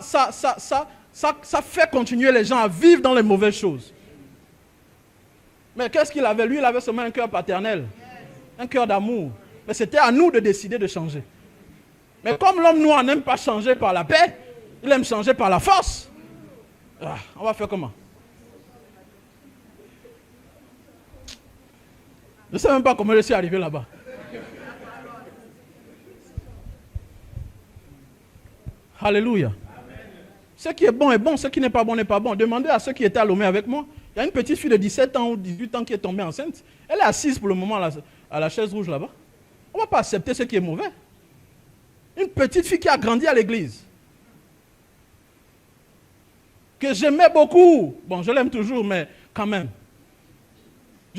fait continuer les gens à vivre dans les mauvaises choses. Mais qu'est-ce qu'il avait? Lui, il avait seulement un cœur paternel. Un cœur d'amour. Mais c'était à nous de décider de changer. Mais comme l'homme noir n'aime pas changer par la paix, il aime changer par la force. On va faire comment? Je ne sais même pas comment je suis arrivé là-bas. Alléluia. Ce qui est bon, ce qui n'est pas bon n'est pas bon. Demandez à ceux qui étaient à Lomé avec moi. Il y a une petite fille de 17 ans ou 18 ans qui est tombée enceinte. Elle est assise pour le moment à la chaise rouge là-bas. On ne va pas accepter ce qui est mauvais. Une petite fille qui a grandi à l'église. Que j'aimais beaucoup. Bon, je l'aime toujours, mais quand même.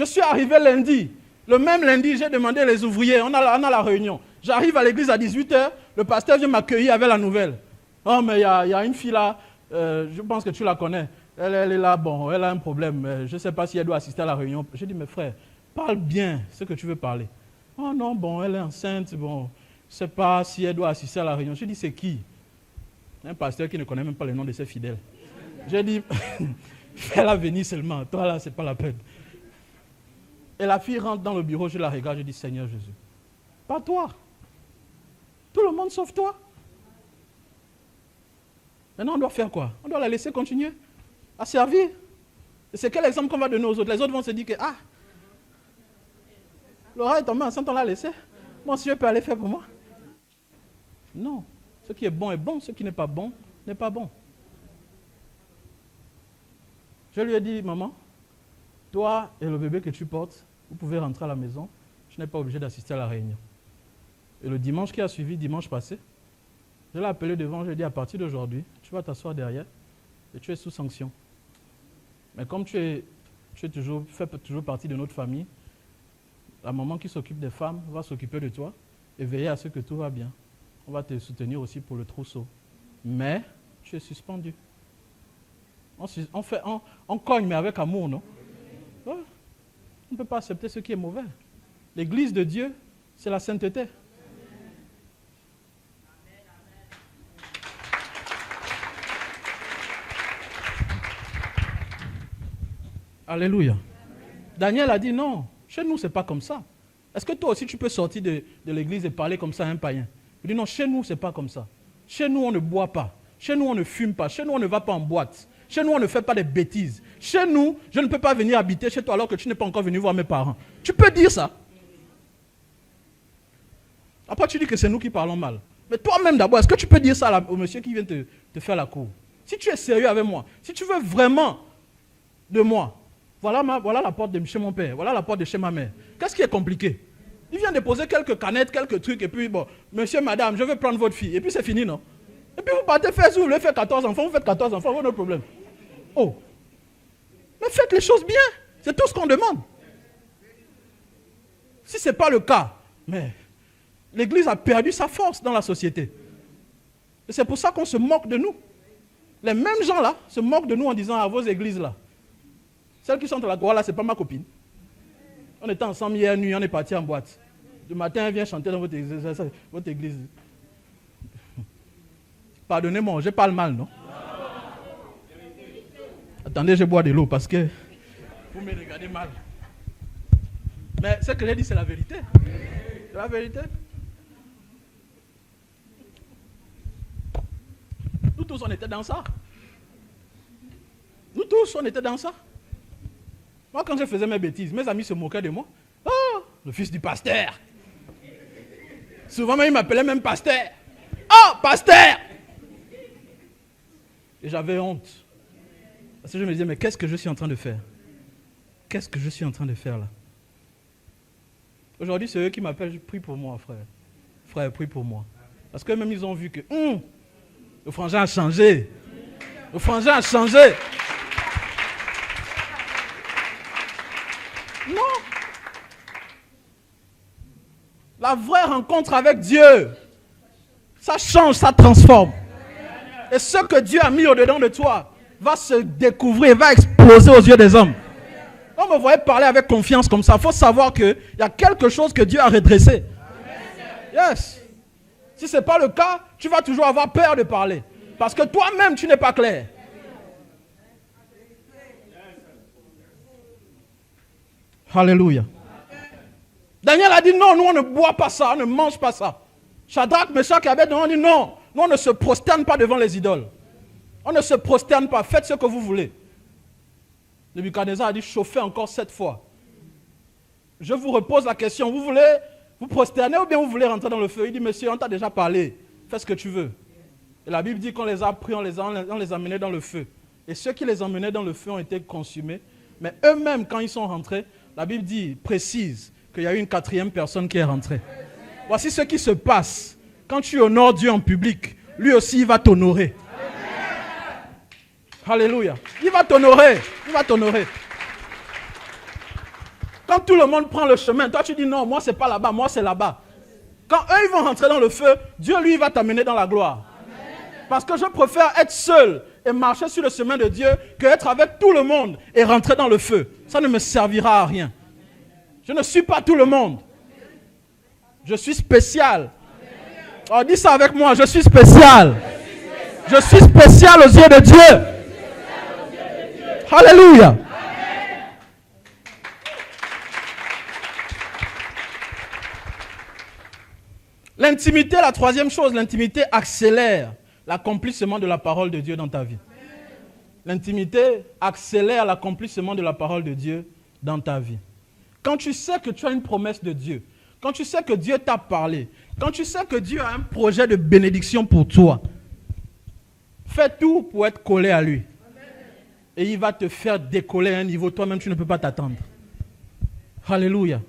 Je suis arrivé lundi. Le même lundi, j'ai demandé les ouvriers, on a la réunion. J'arrive à l'église à 18h, le pasteur vient m'accueillir avec la nouvelle. Oh, mais il y a une fille là, je pense que tu la connais. Elle est là, bon, elle a un problème. Je ne sais pas si elle doit assister à la réunion. J'ai dit, mes frères, parle bien ce que tu veux parler. Oh non, bon, elle est enceinte, bon, je ne sais pas si elle doit assister à la réunion. J'ai dit, c'est qui? Un pasteur qui ne connaît même pas le nom de ses fidèles. J'ai dit, fais-la venir seulement. Toi là, ce n'est pas la peine. Et la fille rentre dans le bureau, je la regarde, je dis, Seigneur Jésus, pas toi. Tout le monde sauf toi. Maintenant, on doit faire quoi? On doit la laisser continuer à servir. Et c'est quel exemple qu'on va donner aux autres? Les autres vont se dire que, ah, Laura est tombée enceinte, on l'a laissée. Moi, si je peux aller faire pour moi. Non. Ce qui est bon, ce qui n'est pas bon, n'est pas bon. Je lui ai dit, maman, toi et le bébé que tu portes, vous pouvez rentrer à la maison. Je n'ai pas obligé d'assister à la réunion. Et le dimanche qui a suivi, dimanche passé, je l'ai appelé devant, je lui ai dit, à partir d'aujourd'hui, tu vas t'asseoir derrière et tu es sous sanction. Mais comme tu fais toujours partie de notre famille, la maman qui s'occupe des femmes va s'occuper de toi et veiller à ce que tout va bien. On va te soutenir aussi pour le trousseau. Mais tu es suspendu. On cogne, mais avec amour, non? Ouais. On ne peut pas accepter ce qui est mauvais. L'église de Dieu, c'est la sainteté. Alléluia. Daniel a dit non, chez nous, ce n'est pas comme ça. Est-ce que toi aussi, tu peux sortir de l'église et parler comme ça à un païen? Il dit non, chez nous, ce n'est pas comme ça. Chez nous, on ne boit pas. Chez nous, on ne fume pas. Chez nous, on ne va pas en boîte. Chez nous, on ne fait pas des bêtises. Chez nous, je ne peux pas venir habiter chez toi alors que tu n'es pas encore venu voir mes parents. Tu peux dire ça. Après, tu dis que c'est nous qui parlons mal. Mais toi-même d'abord, est-ce que tu peux dire ça au monsieur qui vient te faire la cour? Si tu es sérieux avec moi, si tu veux vraiment de moi, voilà la porte de chez mon père, voilà la porte de chez ma mère. Qu'est-ce qui est compliqué? Il vient déposer quelques canettes, quelques trucs, et puis bon, monsieur, madame, je veux prendre votre fille. Et puis c'est fini, non? Et puis vous partez faire, si vous voulez faire 14 enfants, vous faites 14 enfants, pas de problème. Oh! Mais faites les choses bien. C'est tout ce qu'on demande. Si ce n'est pas le cas, mais l'Église a perdu sa force dans la société. Et c'est pour ça qu'on se moque de nous. Les mêmes gens-là se moquent de nous en disant à vos églises-là. Celle qui chante la gloire là, ce n'est pas ma copine. On était ensemble hier nuit, on est parti en boîte. Du matin, elle vient chanter dans votre église. Pardonnez-moi, je parle mal, non? Attendez, je bois de l'eau parce que vous me regardez mal. Mais ce que j'ai dit, c'est la vérité. C'est la vérité. Nous tous, on était dans ça. Nous tous, on était dans ça. Moi, quand je faisais mes bêtises, mes amis se moquaient de moi. Oh, le fils du pasteur. Souvent, ils m'appelaient même pasteur. Oh, pasteur! Et j'avais honte. Parce que je me disais, mais qu'est-ce que je suis en train de faire? Qu'est-ce que je suis en train de faire là? Aujourd'hui, c'est eux qui m'appellent, prie pour moi, frère. Frère, prie pour moi. Parce que même ils ont vu que le frangin a changé. Le frangin a changé. Non. La vraie rencontre avec Dieu, ça change, ça transforme. Et ce que Dieu a mis au-dedans de toi va se découvrir, va exploser aux yeux des hommes. Quand vous me voyez parler avec confiance comme ça, il faut savoir qu'il y a quelque chose que Dieu a redressé. Yes. Si ce n'est pas le cas, tu vas toujours avoir peur de parler. Parce que toi-même, tu n'es pas clair. Alléluia. Daniel a dit non, nous on ne boit pas ça, on ne mange pas ça. Shadrach, Meshach et Abednego ont dit non, nous on ne se prosterne pas devant les idoles. On ne se prosterne pas, faites ce que vous voulez. Nebuchadnezzar a dit chauffez encore 7 fois. Je vous repose la question, vous voulez vous prosterner ou bien vous voulez rentrer dans le feu? Il dit monsieur, on t'a déjà parlé, fais ce que tu veux. Et la Bible dit qu'on les a pris, on les a menés dans le feu. Et ceux qui les emmenaient dans le feu ont été consumés. Mais eux-mêmes, quand ils sont rentrés, la Bible dit, précise, qu'il y a eu une 4e personne qui est rentrée. Voici ce qui se passe. Quand tu honores Dieu en public, lui aussi il va t'honorer. Alléluia. Il va t'honorer. Il va t'honorer. Quand tout le monde prend le chemin, toi tu dis non, moi c'est pas là-bas, moi c'est là-bas. Quand eux ils vont rentrer dans le feu, Dieu lui va t'amener dans la gloire. Parce que je préfère être seul et marcher sur le chemin de Dieu que être avec tout le monde et rentrer dans le feu. Ça ne me servira à rien. Je ne suis pas tout le monde. Je suis spécial. Oh, dis ça avec moi, je suis spécial. Je suis spécial aux yeux de Dieu. Alléluia. L'intimité, la troisième chose, l'intimité accélère l'accomplissement de la parole de Dieu dans ta vie. L'intimité accélère l'accomplissement de la parole de Dieu dans ta vie. Quand tu sais que tu as une promesse de Dieu, quand tu sais que Dieu t'a parlé, quand tu sais que Dieu a un projet de bénédiction pour toi, fais tout pour être collé à lui. Et il va te faire décoller à un niveau, toi-même tu ne peux pas t'attendre. Alléluia.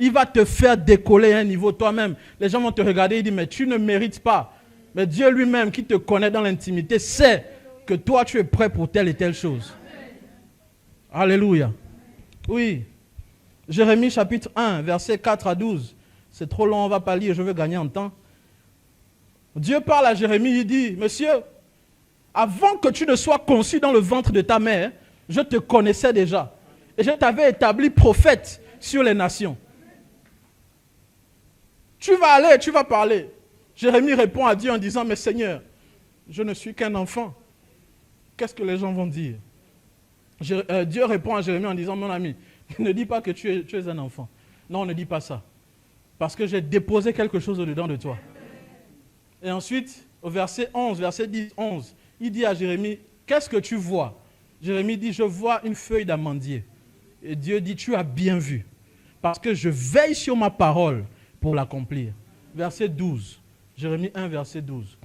Il va te faire décoller à un niveau toi-même. Les gens vont te regarder et dire, mais tu ne mérites pas. Mais Dieu lui-même qui te connaît dans l'intimité sait que toi tu es prêt pour telle et telle chose. Alléluia. Oui. Jérémie chapitre 1, versets 4 à 12. C'est trop long, on ne va pas lire, je veux gagner en temps. Dieu parle à Jérémie, il dit, monsieur, avant que tu ne sois conçu dans le ventre de ta mère, je te connaissais déjà. Et je t'avais établi prophète sur les nations. Tu vas aller, tu vas parler. Jérémie répond à Dieu en disant, mais Seigneur, je ne suis qu'un enfant. Qu'est-ce que les gens vont dire? Dieu répond à Jérémie en disant, mon ami, ne dis pas que tu es un enfant. Non, ne dis pas ça. Parce que j'ai déposé quelque chose au-dedans de toi. Et ensuite, au verset 11, verset 10, 11, il dit à Jérémie, qu'est-ce que tu vois? Jérémie dit, je vois une feuille d'amandier. Et Dieu dit, tu as bien vu. Parce que je veille sur ma parole pour l'accomplir. Verset 12. Jérémie 1, verset 12.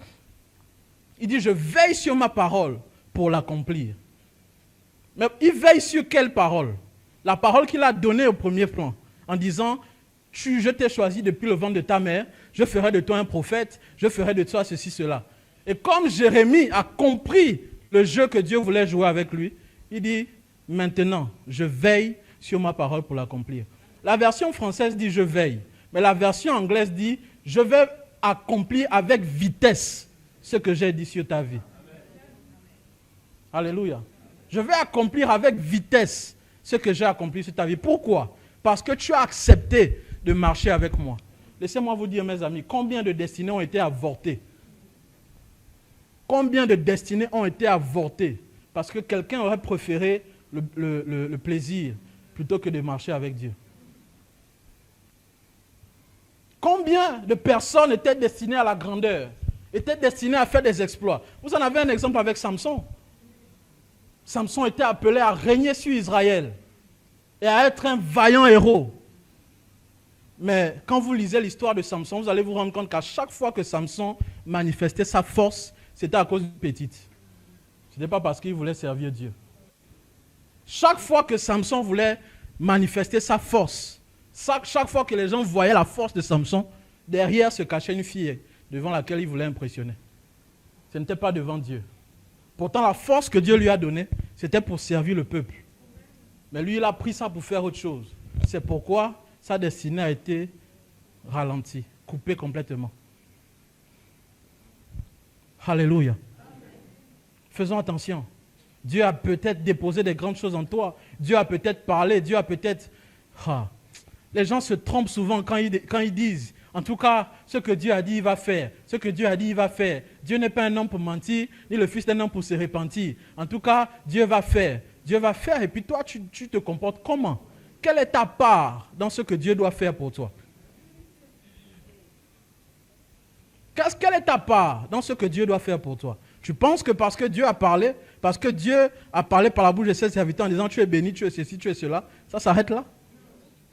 Il dit, je veille sur ma parole pour l'accomplir. Mais il veille sur quelle parole? La parole qu'il a donnée au premier plan, en disant, je t'ai choisi depuis le ventre de ta mère, je ferai de toi un prophète, je ferai de toi ceci, cela. Et comme Jérémie a compris le jeu que Dieu voulait jouer avec lui, il dit, maintenant, je veille sur ma parole pour l'accomplir. La version française dit, je veille. Mais la version anglaise dit, je vais accomplir avec vitesse ce que j'ai dit sur ta vie. Alléluia. Je vais accomplir avec vitesse ce que j'ai accompli sur ta vie. Pourquoi? Parce que tu as accepté de marcher avec moi. Laissez-moi vous dire, mes amis, combien de destinées ont été avortées? Combien de destinées ont été avortées parce que quelqu'un aurait préféré le plaisir plutôt que de marcher avec Dieu? Combien de personnes étaient destinées à la grandeur, étaient destinées à faire des exploits? Vous en avez un exemple avec Samson. Samson était appelé à régner sur Israël et à être un vaillant héros. Mais quand vous lisez l'histoire de Samson, vous allez vous rendre compte qu'à chaque fois que Samson manifestait sa force, c'était à cause d'une petite. Ce n'était pas parce qu'il voulait servir Dieu. Chaque fois que Samson voulait manifester sa force, chaque fois que les gens voyaient la force de Samson, derrière se cachait une fille devant laquelle il voulait impressionner. Ce n'était pas devant Dieu. Pourtant, la force que Dieu lui a donnée, c'était pour servir le peuple. Mais lui, il a pris ça pour faire autre chose. C'est pourquoi sa destinée a été ralentie, coupée complètement. Alléluia. Faisons attention. Dieu a peut-être déposé des grandes choses en toi. Dieu a peut-être parlé. Dieu a peut-être... Les gens se trompent souvent quand ils disent, en tout cas, ce que Dieu a dit, il va faire. Ce que Dieu a dit, il va faire. Dieu n'est pas un homme pour mentir, ni le fils d'un homme pour se repentir. En tout cas, Dieu va faire. Dieu va faire et puis toi, tu te comportes comment? Quelle est ta part dans ce que Dieu doit faire pour toi? Quelle est ta part dans ce que Dieu doit faire pour toi? Tu penses que parce que Dieu a parlé, parce que Dieu a parlé par la bouche de ses serviteurs en disant tu es béni, tu es ceci, tu es cela, ça s'arrête là?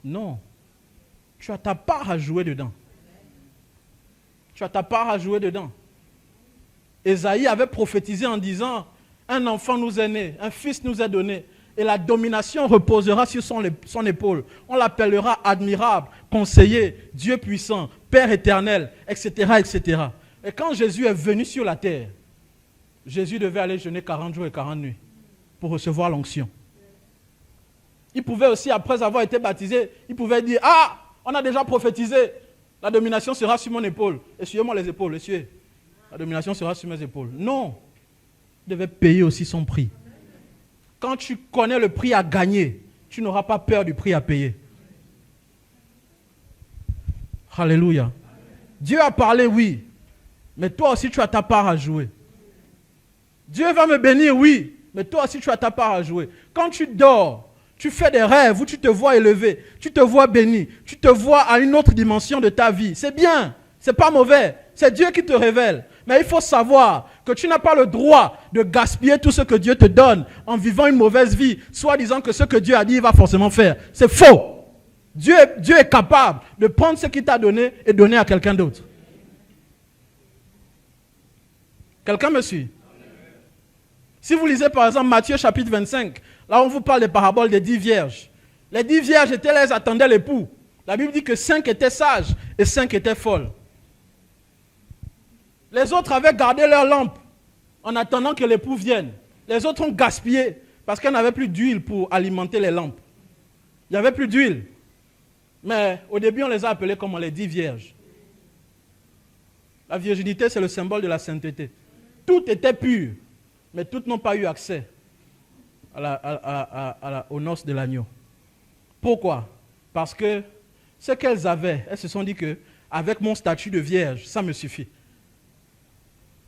Non. Tu as ta part à jouer dedans. Tu as ta part à jouer dedans. Ésaïe avait prophétisé en disant, un enfant nous est né, un fils nous est donné, et la domination reposera sur son épaule. On l'appellera admirable, conseiller, Dieu puissant, Père éternel, etc., etc. Et quand Jésus est venu sur la terre, Jésus devait aller jeûner 40 jours et 40 nuits pour recevoir l'onction. Il pouvait aussi, après avoir été baptisé, il pouvait dire, ah, on a déjà prophétisé, la domination sera sur mon épaule. Essuyez-moi les épaules, essuyez. La domination sera sur mes épaules. Non, il devait payer aussi son prix. Quand tu connais le prix à gagner, tu n'auras pas peur du prix à payer. Alléluia. Dieu a parlé, oui, mais toi aussi tu as ta part à jouer. Dieu va me bénir, oui, mais toi aussi tu as ta part à jouer. Quand tu dors, tu fais des rêves où tu te vois élevé, tu te vois béni, tu te vois à une autre dimension de ta vie. C'est bien, c'est pas mauvais, c'est Dieu qui te révèle. Mais il faut savoir que tu n'as pas le droit de gaspiller tout ce que Dieu te donne en vivant une mauvaise vie, soit disant que ce que Dieu a dit, il va forcément faire. C'est faux. Dieu est capable de prendre ce qu'il t'a donné et donner à quelqu'un d'autre. Quelqu'un me suit? Si vous lisez par exemple Matthieu chapitre 25, là on vous parle des paraboles des 10 vierges. Les 10 vierges étaient là, elles attendaient l'époux. La Bible dit que 5 étaient sages et 5 étaient folles. Les autres avaient gardé leur lampe en attendant que l'époux vienne. Les autres ont gaspillé parce qu'il n'y avait plus d'huile pour alimenter les lampes. Il n'y avait plus d'huile. Mais au début, on les a appelés comme les 10 vierges. La virginité, c'est le symbole de la sainteté. Toutes étaient pures, mais toutes n'ont pas eu accès aux noces de l'agneau. Pourquoi? Parce que ce qu'elles avaient, elles se sont dit que avec mon statut de vierge, ça me suffit.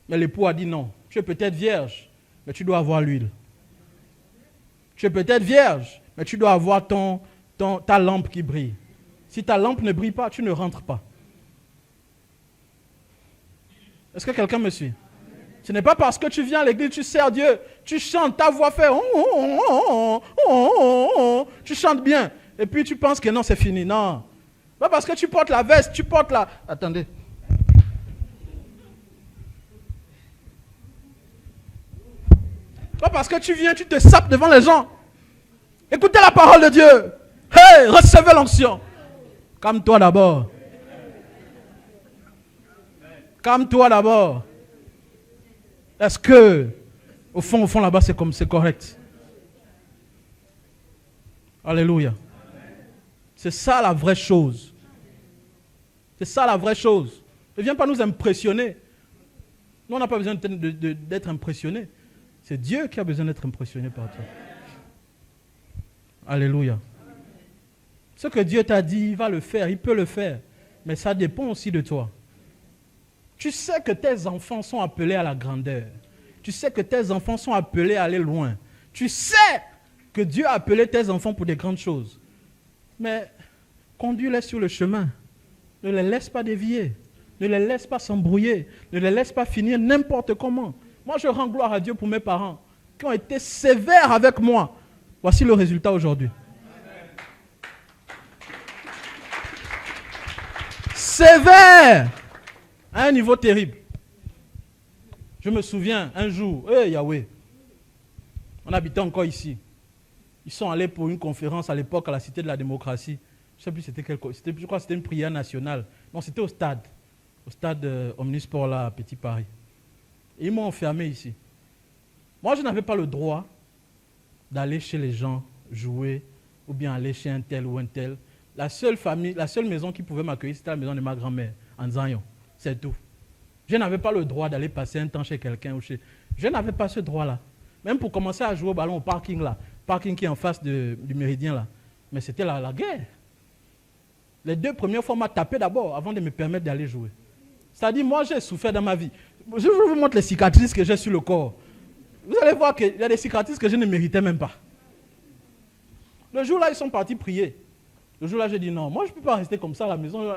Mais l'époux a dit non, tu es peut-être vierge, mais tu dois avoir l'huile. Tu es peut-être vierge, mais tu dois avoir ta lampe qui brille. Si ta lampe ne brille pas, tu ne rentres pas. Est-ce que quelqu'un me suit? Ce n'est pas parce que tu viens à l'église, tu sers Dieu, tu chantes, ta voix fait tu chantes bien. Et puis tu penses que non, c'est fini. Non. Pas parce que tu portes la veste, tu portes la... Attendez. Pas parce que tu viens, tu te sapes devant les gens. Écoutez la parole de Dieu. Hey, recevez l'onction. Calme-toi d'abord. Calme-toi d'abord. Est-ce que, au fond là-bas, c'est correct? Alléluia. C'est ça la vraie chose. C'est ça la vraie chose. Ne viens pas nous impressionner. Nous, on n'a pas besoin d'être impressionnés. C'est Dieu qui a besoin d'être impressionné par toi. Alléluia. Ce que Dieu t'a dit, il va le faire, il peut le faire. Mais ça dépend aussi de toi. Tu sais que tes enfants sont appelés à la grandeur. Tu sais que tes enfants sont appelés à aller loin. Tu sais que Dieu a appelé tes enfants pour des grandes choses. Mais conduis-les sur le chemin. Ne les laisse pas dévier. Ne les laisse pas s'embrouiller. Ne les laisse pas finir n'importe comment. Moi, je rends gloire à Dieu pour mes parents qui ont été sévères avec moi. Voici le résultat aujourd'hui. Sévères à un niveau terrible. Je me souviens un jour, Yahweh, on habitait encore ici. Ils sont allés pour une conférence à l'époque à la Cité de la Démocratie. Je ne sais plus c'était quelle, je crois que c'était une prière nationale. Non, c'était au stade Omnisport là à Petit Paris. Et ils m'ont enfermé ici. Moi, je n'avais pas le droit d'aller chez les gens jouer ou bien aller chez un tel ou un tel. La seule maison qui pouvait m'accueillir, c'était la maison de ma grand-mère, en Zion. C'est tout. Je n'avais pas le droit d'aller passer un temps chez quelqu'un. Je n'avais pas ce droit-là. Même pour commencer à jouer au ballon au parking là. Parking qui est en face du Méridien là. Mais c'était la guerre. Les 2 premières fois, on m'a tapé d'abord avant de me permettre d'aller jouer. C'est-à-dire, moi, j'ai souffert dans ma vie. Je vous montre les cicatrices que j'ai sur le corps. Vous allez voir qu'il y a des cicatrices que je ne méritais même pas. Le jour-là, ils sont partis prier. Le jour-là, j'ai dit non, moi, je ne peux pas rester comme ça à la maison.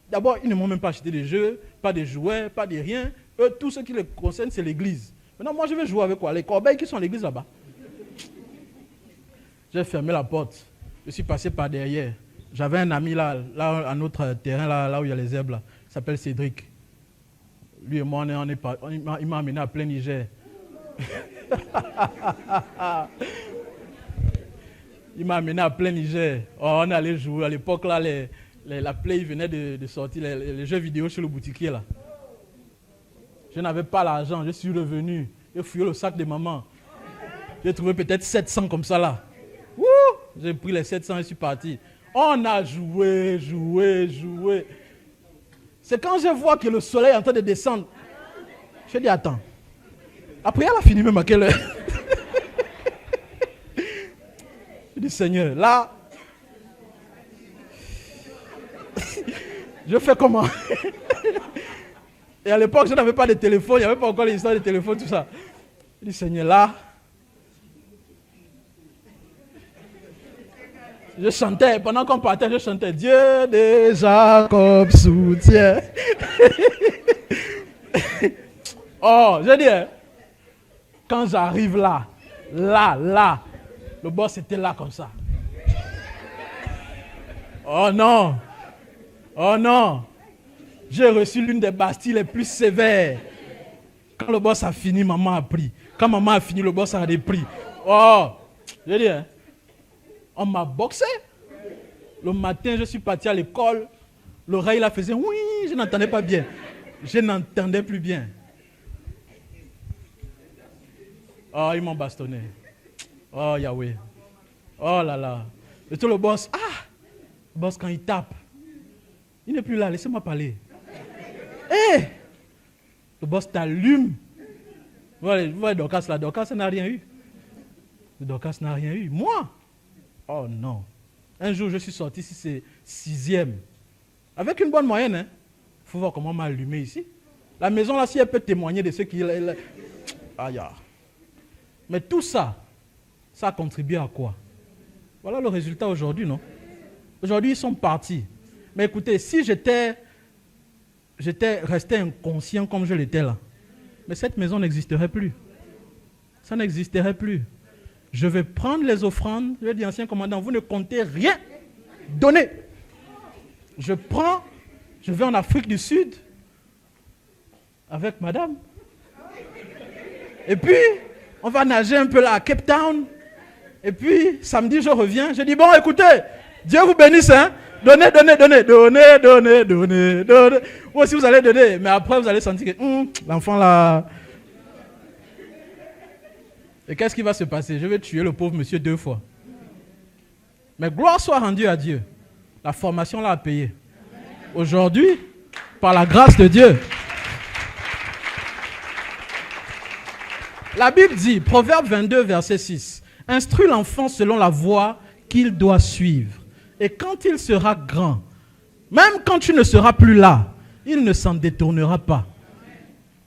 D'abord, ils ne m'ont même pas acheté des jeux, pas des jouets, pas de rien. Eux, tout ce qui les concerne, c'est l'église. Maintenant, moi, je vais jouer avec quoi? Les corbeilles qui sont à l'église là-bas. J'ai fermé la porte. Je suis passé par derrière. J'avais un ami là à notre terrain, là où il y a les herbes, là. Il s'appelle Cédric. Lui et moi, il m'a amené à plein Niger. Il m'a amené à plein Niger. Oh, on allait jouer. À l'époque, là, la Play venait de sortir, les jeux vidéo chez le boutiquier, là. Je n'avais pas l'argent. Je suis revenu. J'ai fouillé le sac de maman. J'ai trouvé peut-être 700 comme ça, là. Wouh! J'ai pris les 700 et je suis parti. On a joué. C'est quand je vois que le soleil est en train de descendre. Je dis, attends. Après, elle a fini même à quelle heure? Je dis, Seigneur, là, je fais comment? Et à l'époque, je n'avais pas de téléphone, il n'y avait pas encore les histoires de téléphone, tout ça. Je dis, Seigneur, là, je chantais, pendant qu'on partait, je chantais, Dieu de Jacob soutient. Oh, je dis, quand j'arrive là, le boss était là comme ça. Oh non, j'ai reçu l'une des bastilles les plus sévères. Quand le boss a fini, maman a pris. Quand maman a fini, le boss a repris. Oh, je dis, on m'a boxé. Le matin, je suis parti à l'école. L'oreille la faisait, oui, je n'entendais pas bien. Je n'entendais plus bien. Oh, ils m'ont bastonné. Oh, Yahweh. Oh là là. Et tout le boss, le boss quand il tape, il n'est plus là, laissez-moi parler. Hé! Le boss t'allume. Vous voyez Dorcas là, Dorcas n'a rien eu. Dorcas n'a rien eu. Moi? Oh non. Un jour, je suis sorti, si c'est 6e. Avec une bonne moyenne, hein. Il faut voir comment on m'a allumé ici. La maison là, si elle peut témoigner de ce qu'il a. Aïe. Mais tout ça, ça a contribué à quoi? Voilà le résultat aujourd'hui, non? Aujourd'hui, ils sont partis. Mais écoutez, si j'étais resté inconscient comme je l'étais là, mais cette maison n'existerait plus. Ça n'existerait plus. Je vais prendre les offrandes. Je dis, ancien commandant, vous ne comptez rien donner. Je vais en Afrique du Sud avec madame. Et puis, on va nager un peu là à Cape Town. Et puis, samedi, je reviens. Je dis, bon, écoutez, Dieu vous bénisse, hein. Donnez. Vous aussi, vous allez donner. Mais après, vous allez sentir que l'enfant là... Et qu'est-ce qui va se passer? Je vais tuer le pauvre monsieur 2 fois. Mais gloire soit rendue à Dieu. La formation là a payé. Aujourd'hui, par la grâce de Dieu. La Bible dit, Proverbe 22, verset 6, « Instruis l'enfant selon la voie qu'il doit suivre. Et quand il sera grand, même quand tu ne seras plus là, il ne s'en détournera pas. »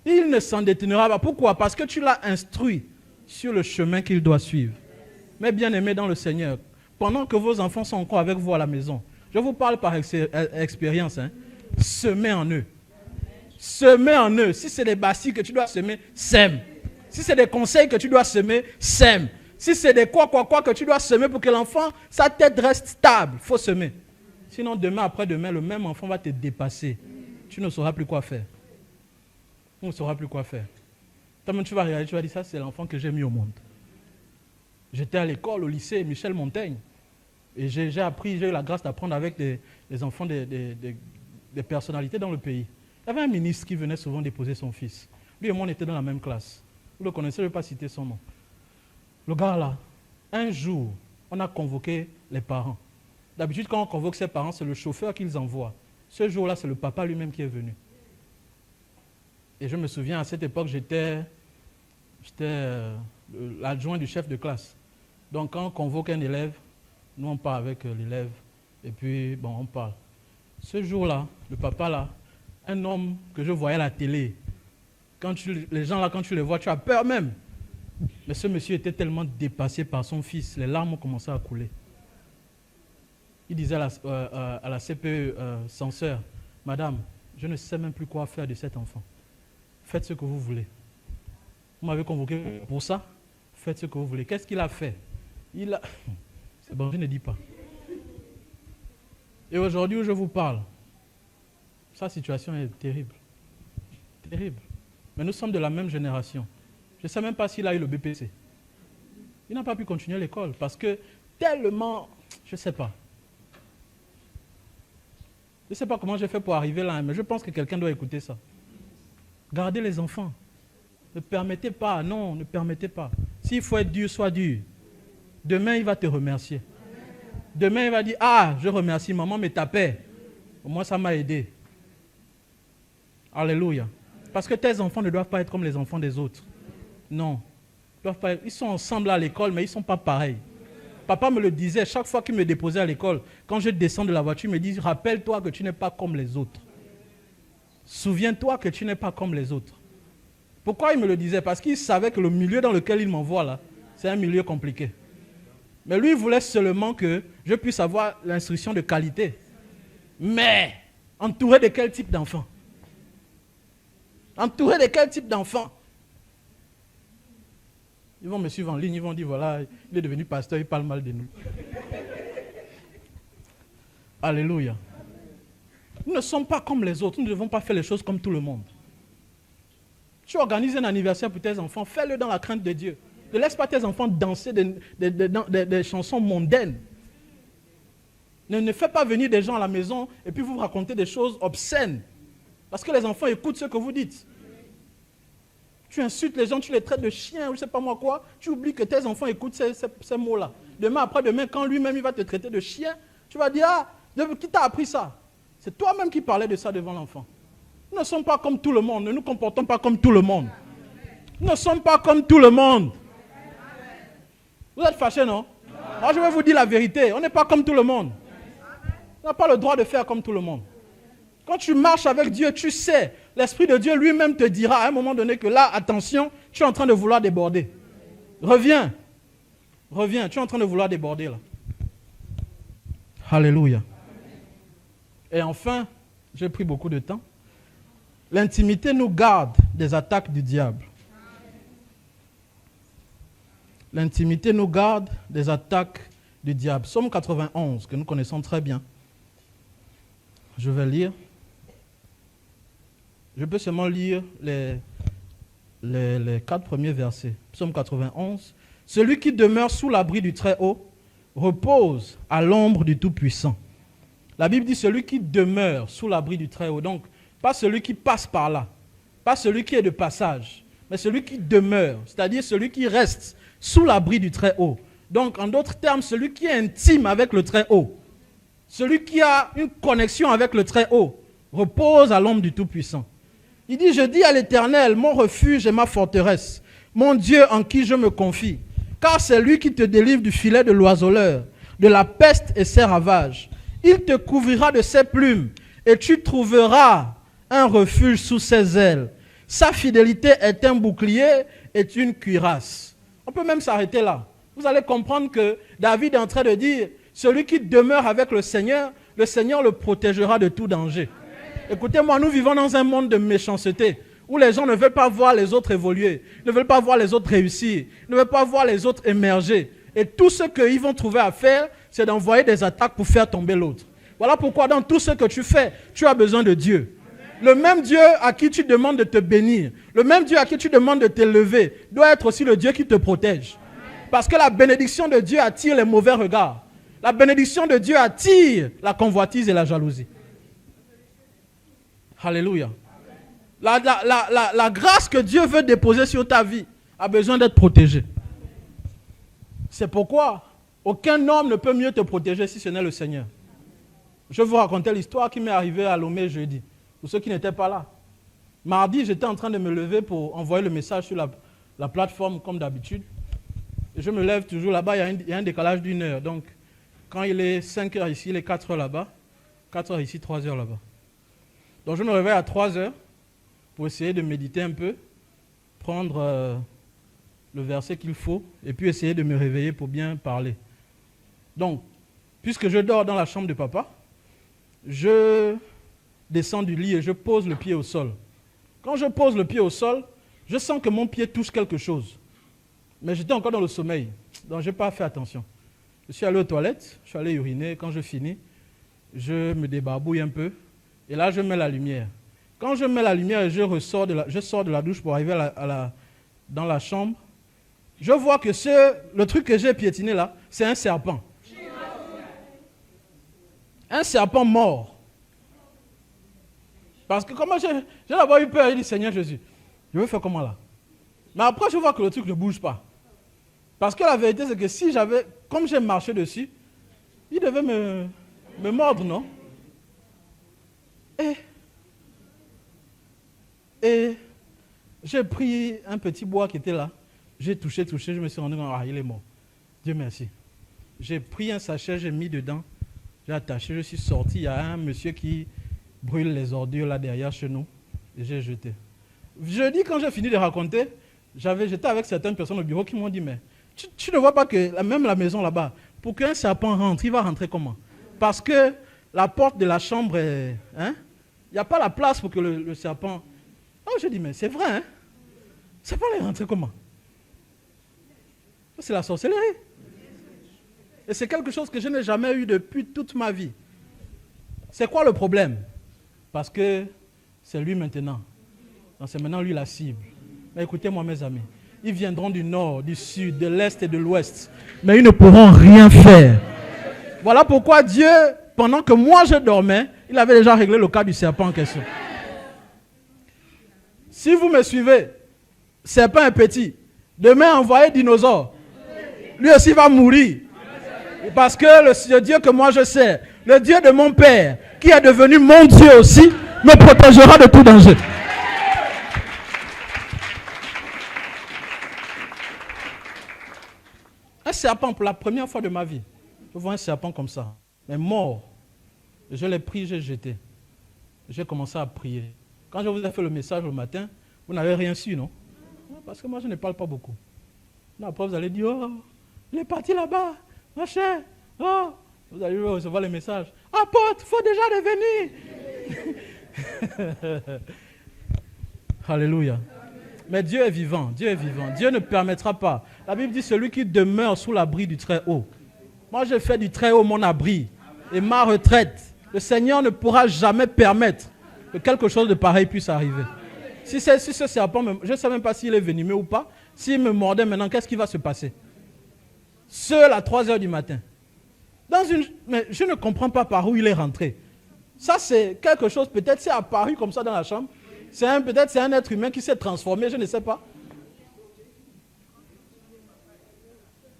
Il ne s'en détournera pas. Pourquoi? Parce que tu l'as instruit sur le chemin qu'il doit suivre. Mais bien aimé dans le Seigneur, pendant que vos enfants sont encore avec vous à la maison, je vous parle par expérience, hein, semez en eux. Semez en eux. Si c'est des bastilles que tu dois semer, sème. Si c'est des conseils que tu dois semer, sème. Si c'est des quoi que tu dois semer pour que l'enfant, sa tête reste stable, il faut semer. Sinon, demain, après-demain, le même enfant va te dépasser. Tu ne sauras plus quoi faire. Tu ne sauras plus quoi faire. Toi-même, tu vas regarder, tu vas dire, ça, c'est l'enfant que j'ai mis au monde. J'étais à l'école, au lycée, Michel Montaigne. Et j'ai eu la grâce d'apprendre avec des enfants des personnalités dans le pays. Il y avait un ministre qui venait souvent déposer son fils. Lui et moi, on était dans la même classe. Vous le connaissez, je ne vais pas citer son nom. Le gars là, un jour, on a convoqué les parents. D'habitude, quand on convoque ses parents, c'est le chauffeur qu'ils envoient. Ce jour-là, c'est le papa lui-même qui est venu. Et je me souviens, à cette époque, j'étais l'adjoint du chef de classe. Donc, quand on convoque un élève, nous, on part avec l'élève. Et puis, bon, on parle. Ce jour-là, le papa là, un homme que je voyais à la télé, les gens là, quand tu les vois, tu as peur même. Mais ce monsieur était tellement dépassé par son fils, les larmes ont commencé à couler. Il disait à la CPE censeur, « Madame, je ne sais même plus quoi faire de cet enfant. Faites ce que vous voulez. Vous m'avez convoqué pour ça, faites ce que vous voulez. » Qu'est-ce qu'il a fait? C'est bon, je ne dis pas. Et aujourd'hui où je vous parle, sa situation est terrible. Terrible. Mais nous sommes de la même génération. Je ne sais même pas s'il a eu le BPC. Il n'a pas pu continuer l'école parce que tellement, je ne sais pas. Je ne sais pas comment j'ai fait pour arriver là, mais je pense que quelqu'un doit écouter ça. Gardez les enfants. Ne permettez pas, non, ne permettez pas. S'il faut être dur, sois dur. Demain, il va te remercier. Demain, il va dire, ah, je remercie maman, mais ta paix. Au moins, ça m'a aidé. Alléluia. Parce que tes enfants ne doivent pas être comme les enfants des autres. Non. Ils sont ensemble à l'école, mais ils ne sont pas pareils. Papa me le disait, chaque fois qu'il me déposait à l'école, quand je descends de la voiture, il me dit, rappelle-toi que tu n'es pas comme les autres. Souviens-toi que tu n'es pas comme les autres. Pourquoi il me le disait? Parce qu'il savait que le milieu dans lequel il m'envoie là, c'est un milieu compliqué. Mais lui, il voulait seulement que je puisse avoir l'instruction de qualité. Mais, entouré de quel type d'enfant? Entouré de quel type d'enfant? Ils vont me suivre en ligne, ils vont dire, voilà, il est devenu pasteur, il parle mal de nous. Alléluia. Nous ne sommes pas comme les autres, nous ne devons pas faire les choses comme tout le monde. Tu organises un anniversaire pour tes enfants, fais-le dans la crainte de Dieu. Ne laisse pas tes enfants danser des chansons mondaines. Ne fais pas venir des gens à la maison et puis vous raconter des choses obscènes. Parce que les enfants écoutent ce que vous dites. Tu insultes les gens, tu les traites de chiens, je ne sais pas moi quoi. Tu oublies que tes enfants écoutent ces mots-là. Demain, après-demain, quand lui-même il va te traiter de chien, tu vas dire, ah, qui t'a appris ça? C'est toi-même qui parlais de ça devant l'enfant. Nous ne sommes pas comme tout le monde, ne nous comportons pas comme tout le monde. Nous ne sommes pas comme tout le monde. Vous êtes fâchés, non? Moi, je vais vous dire la vérité, on n'est pas comme tout le monde. On n'a pas le droit de faire comme tout le monde. Quand tu marches avec Dieu, tu sais, l'Esprit de Dieu lui-même te dira à un moment donné que là, attention, tu es en train de vouloir déborder. Reviens, tu es en train de vouloir déborder là. Alléluia. Et enfin, j'ai pris beaucoup de temps. L'intimité nous garde des attaques du diable. L'intimité nous garde des attaques du diable. Psaume 91, que nous connaissons très bien. Je vais lire. Je peux seulement lire les 4 premiers versets. Psaume 91. Celui qui demeure sous l'abri du Très-Haut repose à l'ombre du Tout-Puissant. La Bible dit celui qui demeure sous l'abri du Très-Haut. Donc, pas celui qui passe par là, pas celui qui est de passage, mais celui qui demeure, c'est-à-dire celui qui reste sous l'abri du Très-Haut. Donc, en d'autres termes, celui qui est intime avec le Très-Haut, celui qui a une connexion avec le Très-Haut, repose à l'ombre du Tout-Puissant. Il dit, je dis à l'Éternel, mon refuge et ma forteresse, mon Dieu en qui je me confie, car c'est lui qui te délivre du filet de l'oiseleur, de la peste et ses ravages. Il te couvrira de ses plumes et tu trouveras un refuge sous ses ailes. Sa fidélité est un bouclier et une cuirasse. On peut même s'arrêter là. Vous allez comprendre que David est en train de dire, celui qui demeure avec le Seigneur le protégera de tout danger. Écoutez-moi, nous vivons dans un monde de méchanceté où les gens ne veulent pas voir les autres évoluer, ne veulent pas voir les autres réussir, ne veulent pas voir les autres émerger. Et tout ce qu'ils vont trouver à faire, c'est d'envoyer des attaques pour faire tomber l'autre. Voilà pourquoi dans tout ce que tu fais, tu as besoin de Dieu. Le même Dieu à qui tu demandes de te bénir, le même Dieu à qui tu demandes de t'élever, doit être aussi le Dieu qui te protège. Parce que la bénédiction de Dieu attire les mauvais regards. La bénédiction de Dieu attire la convoitise et la jalousie. Alléluia. La grâce que Dieu veut déposer sur ta vie a besoin d'être protégée. C'est pourquoi aucun homme ne peut mieux te protéger si ce n'est le Seigneur. Je vais vous raconter l'histoire qui m'est arrivée à Lomé jeudi. Pour ceux qui n'étaient pas là. Mardi, j'étais en train de me lever pour envoyer le message sur la plateforme comme d'habitude. Et je me lève toujours là-bas, il y a un décalage d'1 heure. Donc, quand il est 5 heures ici, il est 4 heures là-bas. 4 heures ici, 3 heures là-bas. Donc, je me réveille à 3 heures pour essayer de méditer un peu, prendre le verset qu'il faut, et puis essayer de me réveiller pour bien parler. Donc, puisque je dors dans la chambre de papa, je descends du lit et je pose le pied au sol. Quand je pose le pied au sol, je sens que mon pied touche quelque chose. Mais j'étais encore dans le sommeil, donc je n'ai pas fait attention. Je suis allé aux toilettes, je suis allé uriner. Quand je finis, je me débarbouille un peu, et là je mets la lumière. Quand je mets la lumière et je sors de la douche pour arriver dans la chambre, je vois que le truc que j'ai piétiné là, c'est un serpent. Un serpent mort. Parce que comment j'ai d'abord eu peur, il dit Seigneur Jésus, je veux faire comment là? Mais après je vois que le truc ne bouge pas. Parce que la vérité c'est que comme j'ai marché dessus, Il devait me mordre, non? Et j'ai pris un petit bois qui était là. J'ai touché, je me suis rendu compte, il est mort. Dieu merci. J'ai pris un sachet, j'ai mis dedans, j'ai attaché, je suis sorti. Il y a un monsieur qui brûle les ordures là derrière chez nous et j'ai jeté. Jeudi, quand j'ai fini de raconter, j'étais avec certaines personnes au bureau qui m'ont dit, mais tu ne vois pas que même la maison là-bas, pour qu'un serpent rentre, il va rentrer comment? Parce que la porte de la chambre, il n'y a pas la place pour que le serpent... Oh, j'ai dit, mais c'est vrai, hein? Ça peut aller rentrer comment? C'est la sorcellerie. Et c'est quelque chose que je n'ai jamais eu depuis toute ma vie. C'est quoi le problème? Parce que c'est lui maintenant. Donc c'est maintenant lui la cible. Mais écoutez-moi mes amis, ils viendront du nord, du sud, de l'est et de l'ouest. Mais ils ne pourront rien faire. Voilà pourquoi Dieu, pendant que moi je dormais, il avait déjà réglé le cas du serpent en question. Si vous me suivez, serpent est petit. Demain, envoyez dinosaure. Lui aussi va mourir. Parce que le Dieu que moi je sais, le Dieu de mon Père, qui est devenu mon Dieu aussi, me protégera de tout danger. Un serpent, pour la première fois de ma vie, je vois un serpent comme ça, mais mort. Je l'ai pris, j'ai jeté. J'ai commencé à prier. Quand je vous ai fait le message le matin, vous n'avez rien su, non? Parce que moi, je ne parle pas beaucoup. Après, vous allez dire, oh, il est parti là-bas, ma chère. Oh, vous allez recevoir le message. Apôtre, il faut déjà revenir. Alléluia. Mais Dieu est vivant, Dieu est vivant. Dieu ne permettra pas. La Bible dit, celui qui demeure sous l'abri du Très-Haut. Moi, j'ai fait du Très-Haut mon abri et ma retraite. Le Seigneur ne pourra jamais permettre que quelque chose de pareil puisse arriver. Si ce serpent, je ne sais même pas s'il est venimeux ou pas. S'il me mordait maintenant, qu'est-ce qui va se passer? Seul à 3 heures du matin. Mais je ne comprends pas par où il est rentré. Ça, c'est quelque chose, peut-être c'est apparu comme ça dans la chambre. Peut-être c'est un être humain qui s'est transformé, je ne sais pas.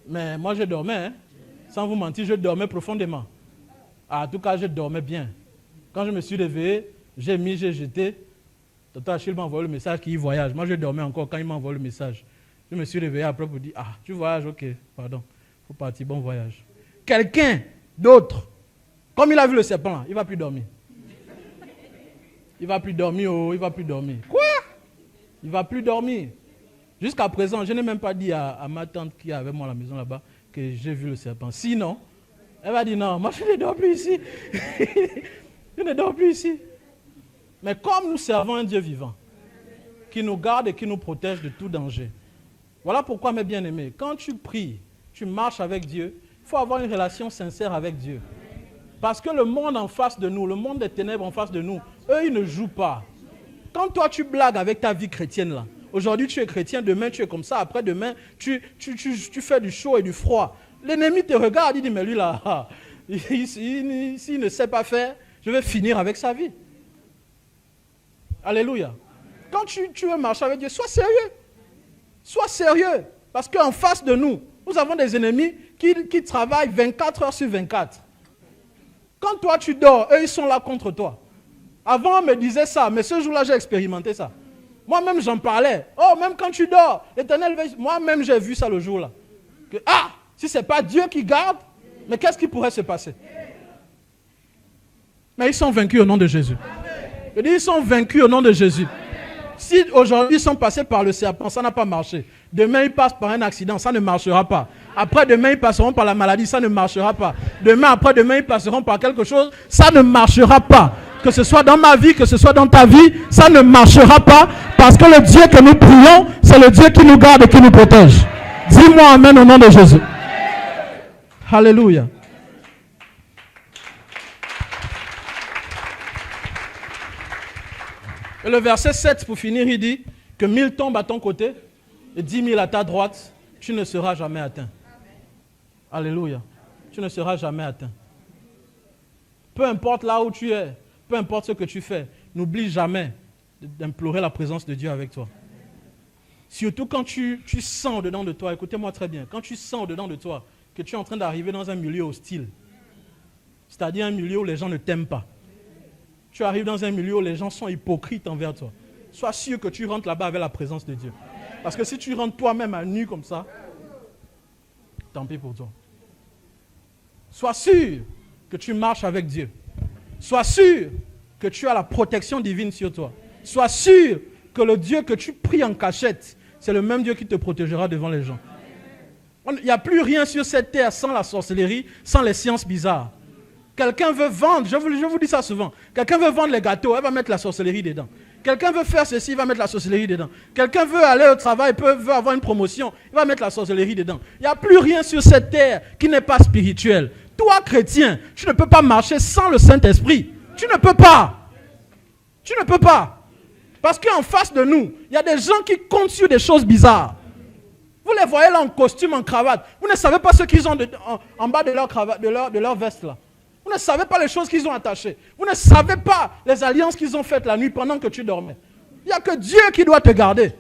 Mais moi, je dormais, sans vous mentir, je dormais profondément. En tout cas, je dormais bien. Quand je me suis réveillé, j'ai jeté. Tonton Achille m'a envoyé le message qu'il voyage. Moi, je dormais encore quand il m'a envoyé le message. Je me suis réveillé après pour dire, tu voyages, ok, pardon. Il faut partir, bon voyage. Quelqu'un d'autre, comme il a vu le serpent là, il ne va plus dormir. Il ne va plus dormir, il ne va plus dormir. Quoi? Il ne va plus dormir. Jusqu'à présent, je n'ai même pas dit à ma tante qui est avec moi à la maison là-bas que j'ai vu le serpent. Sinon, elle va dire non, moi je ne dors plus ici. Je ne dors plus ici. Mais comme nous servons un Dieu vivant, qui nous garde et qui nous protège de tout danger. Voilà pourquoi, mes bien-aimés, quand tu pries, tu marches avec Dieu, il faut avoir une relation sincère avec Dieu. Parce que le monde en face de nous, le monde des ténèbres en face de nous, eux, ils ne jouent pas. Quand toi, tu blagues avec ta vie chrétienne, là, aujourd'hui, tu es chrétien, demain, tu es comme ça, après-demain, tu fais du chaud et du froid. L'ennemi te regarde, il dit, mais lui, là, s'il ne sait pas faire, je vais finir avec sa vie. Alléluia. Quand tu veux marcher avec Dieu, sois sérieux. Sois sérieux. Parce qu'en face de nous, nous avons des ennemis qui travaillent 24 heures sur 24. Quand toi tu dors, eux ils sont là contre toi. Avant on me disait ça, mais ce jour-là j'ai expérimenté ça. Moi-même j'en parlais. Oh, même quand tu dors, l'Éternel veille. Moi-même j'ai vu ça le jour-là. Que, si ce n'est pas Dieu qui garde, mais qu'est-ce qui pourrait se passer? Mais ils sont vaincus au nom de Jésus. Je dis, ils sont vaincus au nom de Jésus. Si aujourd'hui ils sont passés par le serpent, ça n'a pas marché. Demain ils passent par un accident, ça ne marchera pas. Après demain ils passeront par la maladie, ça ne marchera pas. Demain après demain ils passeront par quelque chose, ça ne marchera pas. Que ce soit dans ma vie, que ce soit dans ta vie, ça ne marchera pas. Parce que le Dieu que nous prions, c'est le Dieu qui nous garde et qui nous protège. Dis-moi amen au nom de Jésus. Alléluia. Et le verset 7, pour finir, il dit que 1000 tombent à ton côté et 10 000 à ta droite, tu ne seras jamais atteint. Alléluia. Tu ne seras jamais atteint. Peu importe là où tu es, peu importe ce que tu fais, n'oublie jamais d'implorer la présence de Dieu avec toi. Surtout quand tu sens au-dedans de toi, écoutez-moi très bien, quand tu sens au-dedans de toi que tu es en train d'arriver dans un milieu hostile, C'est-à-dire un milieu où les gens ne t'aiment pas. Tu arrives dans un milieu où les gens sont hypocrites envers toi. Sois sûr que tu rentres là-bas avec la présence de Dieu. Parce que si tu rentres toi-même à nu comme ça, tant pis pour toi. Sois sûr que tu marches avec Dieu. Sois sûr que tu as la protection divine sur toi. Sois sûr que le Dieu que tu pries en cachette, c'est le même Dieu qui te protégera devant les gens. Il n'y a plus rien sur cette terre sans la sorcellerie, sans les sciences bizarres. Quelqu'un veut vendre, je vous dis ça souvent, quelqu'un veut vendre les gâteaux, elle va mettre la sorcellerie dedans. Quelqu'un veut faire ceci, il va mettre la sorcellerie dedans. Quelqu'un veut aller au travail, veut avoir une promotion, il va mettre la sorcellerie dedans. Il n'y a plus rien sur cette terre qui n'est pas spirituel. Toi, chrétien, tu ne peux pas marcher sans le Saint-Esprit. Tu ne peux pas. Tu ne peux pas. Parce qu'en face de nous, il y a des gens qui comptent sur des choses bizarres. Vous les voyez là en costume, en cravate. Vous ne savez pas ce qu'ils ont en bas de leur cravate, de leur veste là. Vous ne savez pas les choses qu'ils ont attachées. Vous ne savez pas les alliances qu'ils ont faites la nuit pendant que tu dormais. Il n'y a que Dieu qui doit te garder.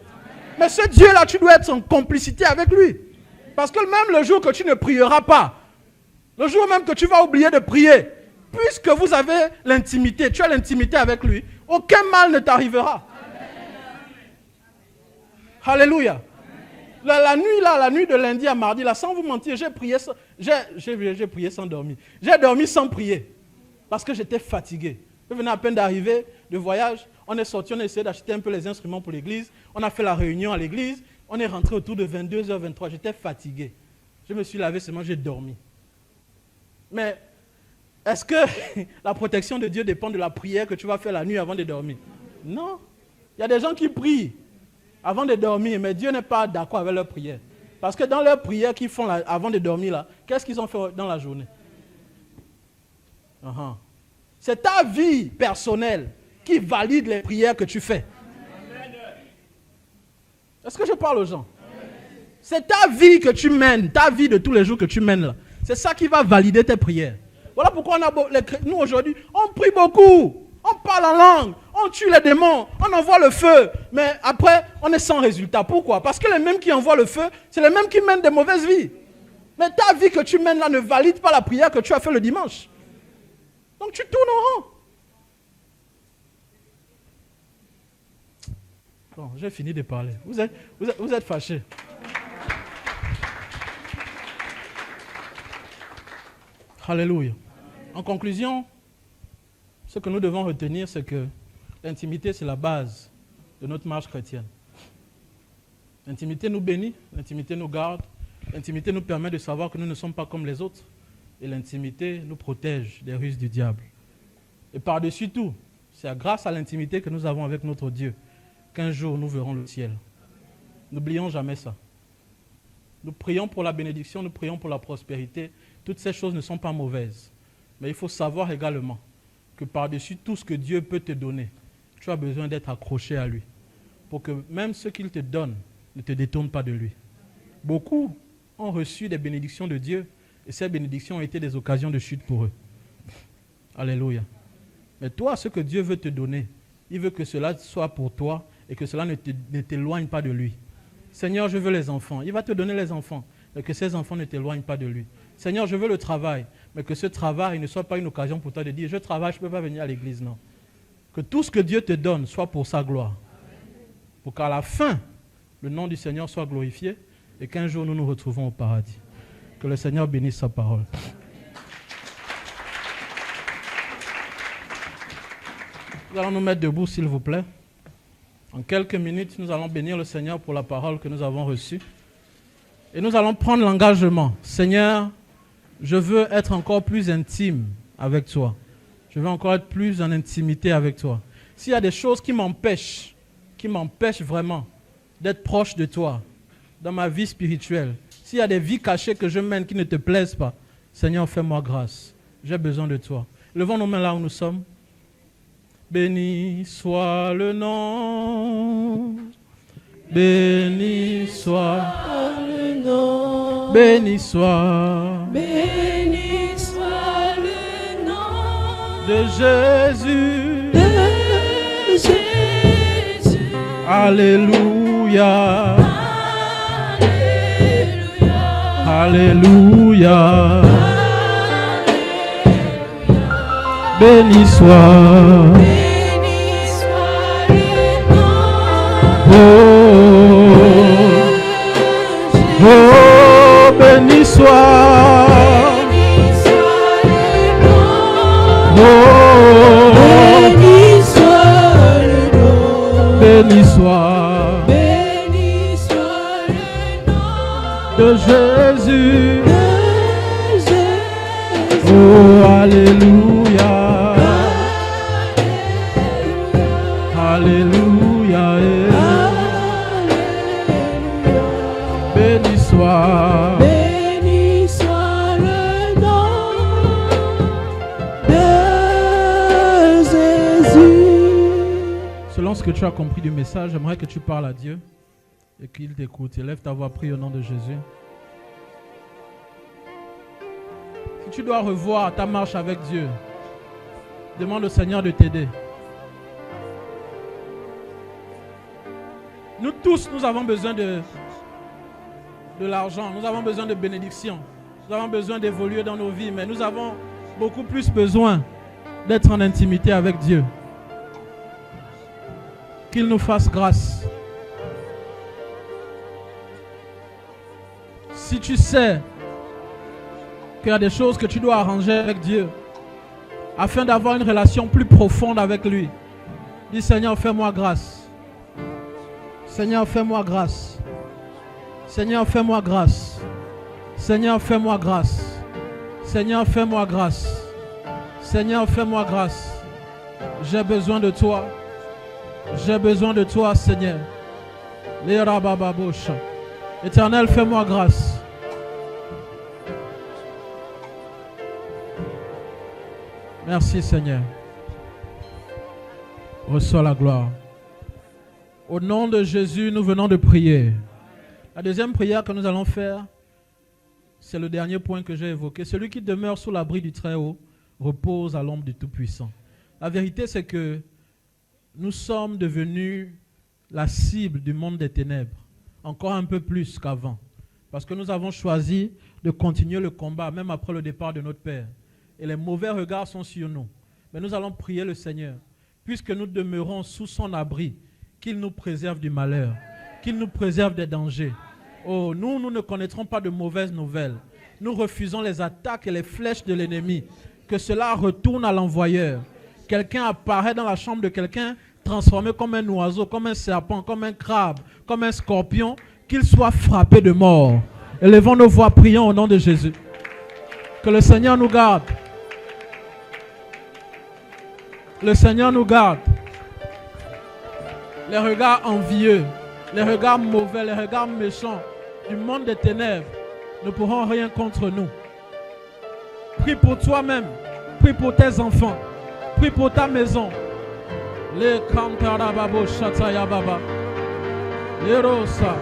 Mais ce Dieu-là, tu dois être en complicité avec lui. Parce que même le jour que tu ne prieras pas, le jour même que tu vas oublier de prier, puisque vous avez l'intimité, tu as l'intimité avec lui, aucun mal ne t'arrivera. Alléluia. La nuit de lundi à mardi, là, sans vous mentir, j'ai prié sans dormir. J'ai dormi sans prier. Parce que j'étais fatigué. Je venais à peine d'arriver de voyage. On est sorti, on a essayé d'acheter un peu les instruments pour l'église. On a fait la réunion à l'église. On est rentré autour de 22h23. J'étais fatigué. Je me suis lavé seulement, j'ai dormi. Mais est-ce que la protection de Dieu dépend de la prière que tu vas faire la nuit avant de dormir? Non. Il y a des gens qui prient avant de dormir, mais Dieu n'est pas d'accord avec leur prière. Parce que dans leur prière qu'ils font là, avant de dormir, là, qu'est-ce qu'ils ont fait dans la journée? C'est ta vie personnelle qui valide les prières que tu fais. Est-ce que je parle aux gens? C'est ta vie que tu mènes, ta vie de tous les jours que tu mènes là. C'est ça qui va valider tes prières. Voilà pourquoi nous aujourd'hui, on prie beaucoup. On parle en langue, on tue les démons, on envoie le feu. Mais après, on est sans résultat. Pourquoi? Parce que les mêmes qui envoient le feu, c'est les mêmes qui mènent des mauvaises vies. Mais ta vie que tu mènes là ne valide pas la prière que tu as fait le dimanche. Donc tu tournes en rond. Bon, j'ai fini de parler. Vous êtes fâchés. Alléluia. En conclusion, ce que nous devons retenir, c'est que l'intimité, c'est la base de notre marche chrétienne. L'intimité nous bénit, l'intimité nous garde, l'intimité nous permet de savoir que nous ne sommes pas comme les autres. Et l'intimité nous protège des ruses du diable. Et par-dessus tout, c'est grâce à l'intimité que nous avons avec notre Dieu qu'un jour nous verrons le ciel. N'oublions jamais ça. Nous prions pour la bénédiction, nous prions pour la prospérité. Toutes ces choses ne sont pas mauvaises. Mais il faut savoir également que par-dessus tout ce que Dieu peut te donner, tu as besoin d'être accroché à lui. Pour que même ce qu'il te donne ne te détourne pas de lui. Beaucoup ont reçu des bénédictions de Dieu et ces bénédictions ont été des occasions de chute pour eux. Alléluia. Mais toi, ce que Dieu veut te donner, il veut que cela soit pour toi et que cela ne t'éloigne pas de lui. Seigneur, je veux les enfants. Il va te donner les enfants, mais que ces enfants ne t'éloignent pas de lui. Seigneur, je veux le travail, mais que ce travail ne soit pas une occasion pour toi de dire « je travaille, je ne peux pas venir à l'église ». Non. Que tout ce que Dieu te donne soit pour sa gloire. Pour qu'à la fin, le nom du Seigneur soit glorifié et qu'un jour nous nous retrouvons au paradis. Que le Seigneur bénisse sa parole. Nous allons nous mettre debout, s'il vous plaît. En quelques minutes, nous allons bénir le Seigneur pour la parole que nous avons reçue. Et nous allons prendre l'engagement. Seigneur, je veux être encore plus intime avec toi. Je veux encore être plus en intimité avec toi. S'il y a des choses qui m'empêchent vraiment d'être proche de toi dans ma vie spirituelle, s'il y a des vies cachées que je mène qui ne te plaisent pas, Seigneur, fais-moi grâce. J'ai besoin de toi. Levons nos mains là où nous sommes. Béni soit le nom. Béni soit le nom. Béni soit le nom de Jésus. de Jésus. Alléluia. Alléluia. Alléluia. Béni soit. béni soit le nom Oh, oh, béni soit. béni soit le nom Oh, béni soit le nom béni soit béni soit le nom de Jésus. de Jésus. Oh, alléluia. Alléluia. Béni soit. Béni soit le nom de Jésus. Selon ce que tu as compris du message, j'aimerais que tu parles à Dieu et qu'il t'écoute. Élève ta voix, prie au nom de Jésus. Si tu dois revoir ta marche avec Dieu, demande au Seigneur de t'aider. Nous tous, nous avons besoin de l'argent, nous avons besoin de bénédictions, nous avons besoin d'évoluer dans nos vies, mais nous avons beaucoup plus besoin d'être en intimité avec Dieu. Qu'il nous fasse grâce. Si tu sais qu'il y a des choses que tu dois arranger avec Dieu afin d'avoir une relation plus profonde avec lui, dis Seigneur, fais-moi grâce. Seigneur, fais-moi grâce. Seigneur, fais-moi grâce. Seigneur, fais-moi grâce. Seigneur, fais-moi grâce. Seigneur, fais-moi grâce. J'ai besoin de toi. J'ai besoin de toi, Seigneur. Éternel, fais-moi grâce. Merci, Seigneur. Reçois la gloire. Au nom de Jésus, nous venons de prier. La deuxième prière que nous allons faire, c'est le dernier point que j'ai évoqué. Celui qui demeure sous l'abri du Très-Haut repose à l'ombre du Tout-Puissant. La vérité, c'est que nous sommes devenus la cible du monde des ténèbres, encore un peu plus qu'avant. Parce que nous avons choisi de continuer le combat, même après le départ de notre Père. Et les mauvais regards sont sur nous. Mais nous allons prier le Seigneur, puisque nous demeurons sous son abri, qu'il nous préserve du malheur, qu'il nous préserve des dangers. Oh, nous ne connaîtrons pas de mauvaises nouvelles. Nous refusons les attaques et les flèches de l'ennemi. Que cela retourne à l'envoyeur. Quelqu'un apparaît dans la chambre de quelqu'un, transformé comme un oiseau, comme un serpent, comme un crabe, comme un scorpion, qu'il soit frappé de mort. Élevons nos voix, prions au nom de Jésus. Que le Seigneur nous garde. Le Seigneur nous garde. Les regards envieux, les regards mauvais, les regards méchants du monde des ténèbres ne pourront rien contre nous. Prie pour toi-même, prie pour tes enfants, prie pour ta maison. Les kantarababo shataya baba, les rosa,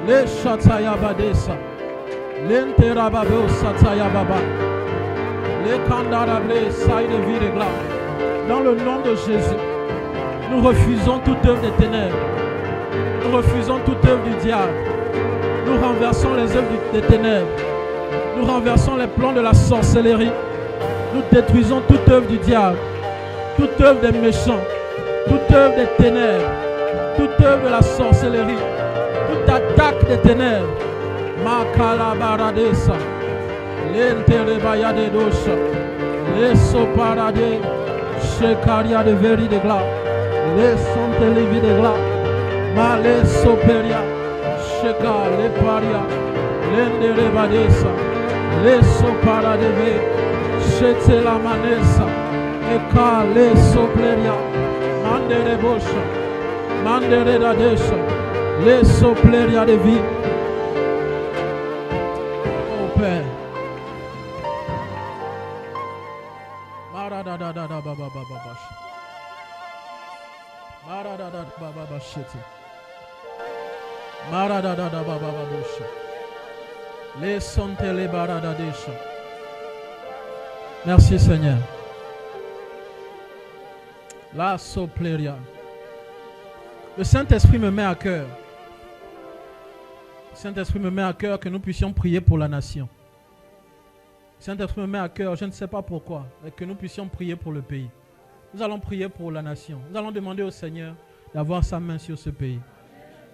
les shataya badesa, les nterababo sataya baba, les kandarabre saï de vie de gloire. Dans le nom de Jésus, nous refusons toute œuvre des ténèbres. Nous refusons toute œuvre du diable. Nous renversons les œuvres des ténèbres. Nous renversons les plans de la sorcellerie. Nous détruisons toute œuvre du diable. Toute œuvre des méchants. Toute œuvre des ténèbres. Toute œuvre de la sorcellerie. Toute attaque des ténèbres. Makalabaradesa. L'enterebaya de dosha. Les soparade. Shekaria de veri de gloire. Les santé levi de gloire. Ma les soperia. Sheka les paria. L'enderebadesa. Les sopara de ve. Shete la manesa. Eka les sopleria. Mandere bosha. Mandere da desha. Les sopleria de vie. Oh Père. Maradadada baba baba bash. Maradadada baba bashete. Maradadada baba babosha. Les sante les baradadesha. Merci Seigneur. La sopleria. Le Saint-Esprit me met à cœur. Le Saint-Esprit me met à cœur que nous puissions prier pour la nation. Saint-Esprit me met à cœur, je ne sais pas pourquoi, que nous puissions prier pour le pays. Nous allons prier pour la nation. Nous allons demander au Seigneur d'avoir sa main sur ce pays.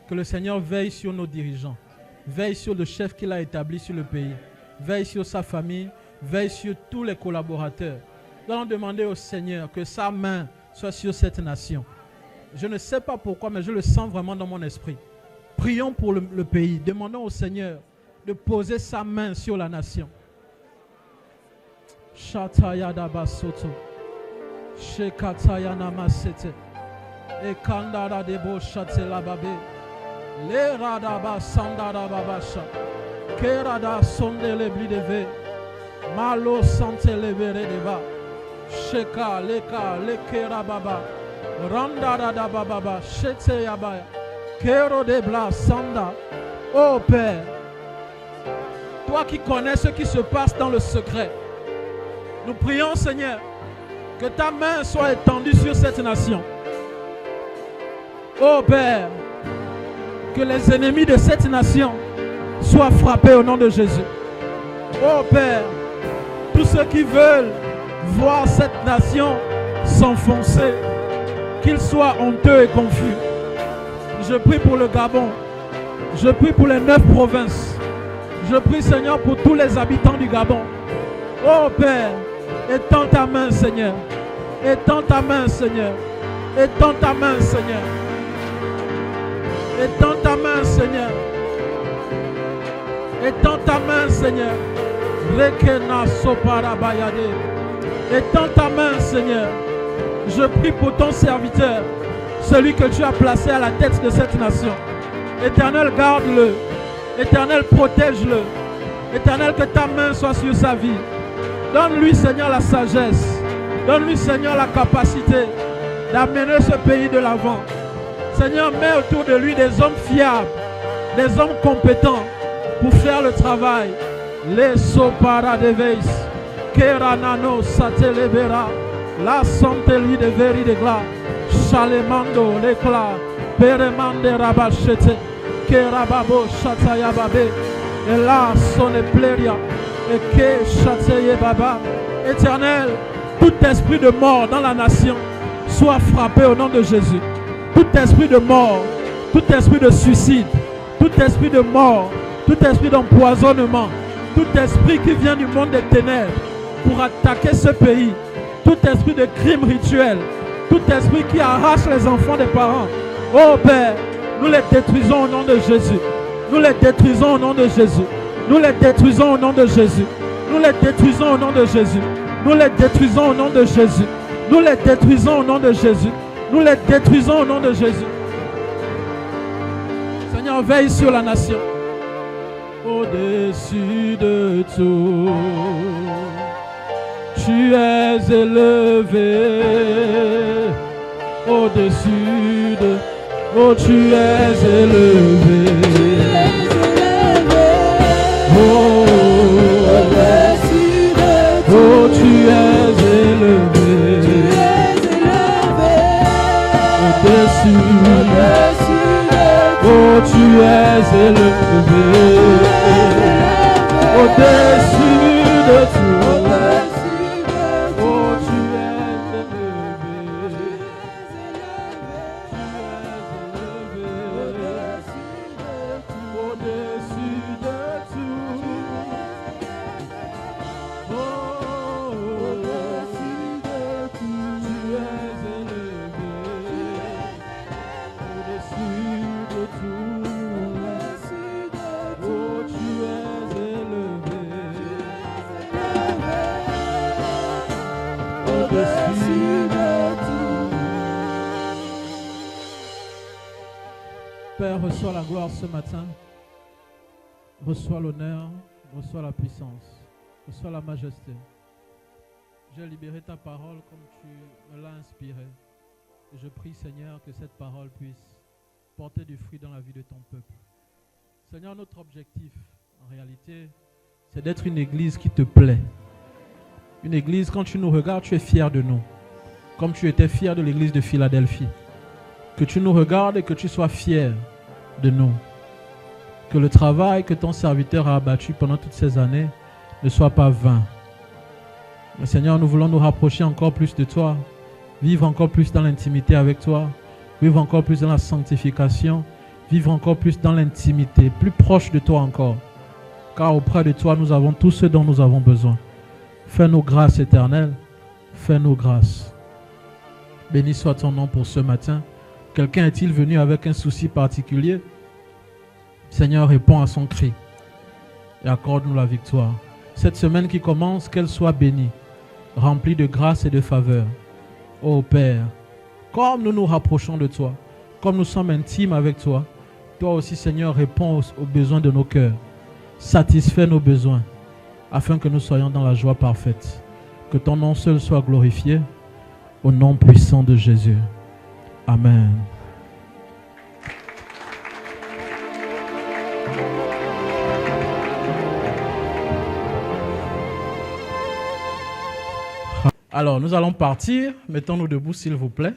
Que le Seigneur veille sur nos dirigeants, veille sur le chef qu'il a établi sur le pays, veille sur sa famille, veille sur tous les collaborateurs. Nous allons demander au Seigneur que sa main soit sur cette nation. Je ne sais pas pourquoi, mais je le sens vraiment dans mon esprit. Prions pour le pays. Demandons au Seigneur de poser sa main sur la nation. Shatayada basoto. Shekatayana masete. Ekandara debo shatela babe. Le radaba sandara babasha. Kerada sondele blideve. Malo santele vere deva. Sheka leka lekera baba. Randara da baba. Shete yabaya. Kero de bla sanda. Oh Père, toi qui connais ce qui se passe dans le secret, nous prions Seigneur que ta main soit étendue sur cette nation. Oh Père, que les ennemis de cette nation soient frappés au nom de Jésus. Oh Père, tous ceux qui veulent voir cette nation s'enfoncer, qu'ils soient honteux et confus. Je prie pour le Gabon. Je prie pour les 9 provinces. Je prie Seigneur pour tous les habitants du Gabon. Oh Père, étends ta main Seigneur. Étends ta main Seigneur. Étends ta main Seigneur. Étends ta main Seigneur. Étends ta main Seigneur. Rekena sopara bayade. Étends ta main Seigneur. Je prie pour ton serviteur, celui que tu as placé à la tête de cette nation. Éternel, garde-le. Éternel, protège-le. Éternel, que ta main soit sur sa vie. Donne-lui, Seigneur, la sagesse. Donne-lui, Seigneur, la capacité d'amener ce pays de l'avant. Seigneur, mets autour de lui des hommes fiables, des hommes compétents pour faire le travail. Les sopara de veis, keranano satelebera, la santé lui de veri de glas, chalemando l'éclat, peremande rabachete. Kerababo Shataya Babe, et là son épléria, et que Chataye Baba. Éternel, tout esprit de mort dans la nation soit frappé au nom de Jésus. Tout esprit de mort, tout esprit de suicide, tout esprit de mort, tout esprit d'empoisonnement, tout esprit qui vient du monde des ténèbres pour attaquer ce pays, tout esprit de crime rituel, tout esprit qui arrache les enfants des parents. Oh Père, nous les détruisons au nom de Jésus. Nous les détruisons au nom de Jésus. Nous les détruisons au nom de Jésus. Nous les détruisons au nom de Jésus. Nous les détruisons au nom de Jésus. Nous les détruisons au nom de Jésus. Nous les détruisons au nom de Jésus. Seigneur, veille sur la nation. Au-dessus de tout, tu es élevé. Au-dessus de oh, tu es élevé. Oh, au-dessus de tout. Oh, tu es élevé. Au-dessus de tout. Oh, tu es élevé. Au-dessus de tout. Oh, tu es élevé. Père, reçois la gloire ce matin. Reçois l'honneur, reçois la puissance, reçois la majesté. J'ai libéré ta parole comme tu me l'as inspirée. Et je prie, Seigneur, que cette parole puisse porter du fruit dans la vie de ton peuple. Seigneur, notre objectif, en réalité, c'est d'être une église qui te plaît. Une église, quand tu nous regardes, tu es fier de nous. Comme tu étais fier de l'église de Philadelphie. Que tu nous regardes et que tu sois fier de nous. Que le travail que ton serviteur a abattu pendant toutes ces années ne soit pas vain. Mais Seigneur, nous voulons nous rapprocher encore plus de toi, vivre encore plus dans l'intimité avec toi, vivre encore plus dans la sanctification, vivre encore plus dans l'intimité, plus proche de toi encore. Car auprès de toi, nous avons tout ce dont nous avons besoin. Fais-nous grâce éternelle, fais-nous grâce. Béni soit ton nom pour ce matin. Quelqu'un est-il venu avec un souci particulier? Seigneur, réponds à son cri et accorde-nous la victoire. Cette semaine qui commence, qu'elle soit bénie, remplie de grâce et de faveur. Ô Père, comme nous nous rapprochons de toi, comme nous sommes intimes avec toi, toi aussi, Seigneur, réponds aux besoins de nos cœurs. Satisfais nos besoins, afin que nous soyons dans la joie parfaite. Que ton nom seul soit glorifié, au nom puissant de Jésus. Amen. Alors, nous allons partir. Mettons-nous debout, s'il vous plaît.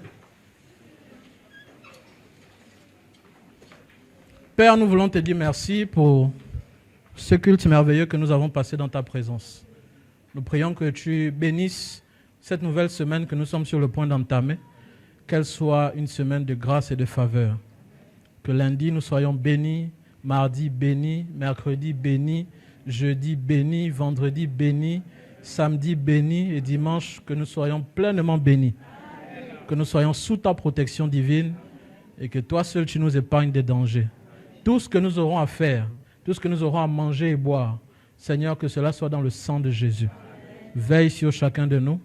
Père, nous voulons te dire merci pour ce culte merveilleux que nous avons passé dans ta présence. Nous prions que tu bénisses cette nouvelle semaine que nous sommes sur le point d'entamer, qu'elle soit une semaine de grâce et de faveur. Que lundi, nous soyons bénis, mardi bénis, mercredi bénis, jeudi bénis, vendredi bénis, samedi bénis et dimanche, que nous soyons pleinement bénis. Que nous soyons sous ta protection divine et que toi seul, tu nous épargnes des dangers. Tout ce que nous aurons à faire, tout ce que nous aurons à manger et boire, Seigneur, que cela soit dans le sang de Jésus. Veille sur chacun de nous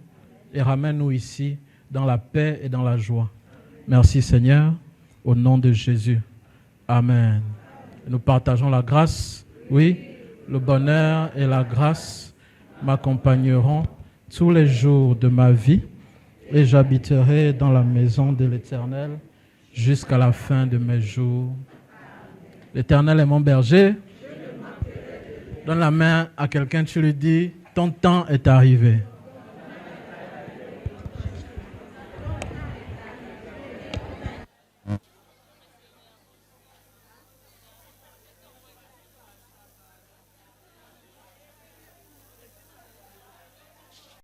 et ramène-nous ici dans la paix et dans la joie. Merci Seigneur, au nom de Jésus. Amen. Nous partageons la grâce. Oui, le bonheur et la grâce m'accompagneront tous les jours de ma vie et j'habiterai dans la maison de l'Éternel jusqu'à la fin de mes jours. L'Éternel est mon berger. Donne la main à quelqu'un, tu lui dis, ton temps est arrivé.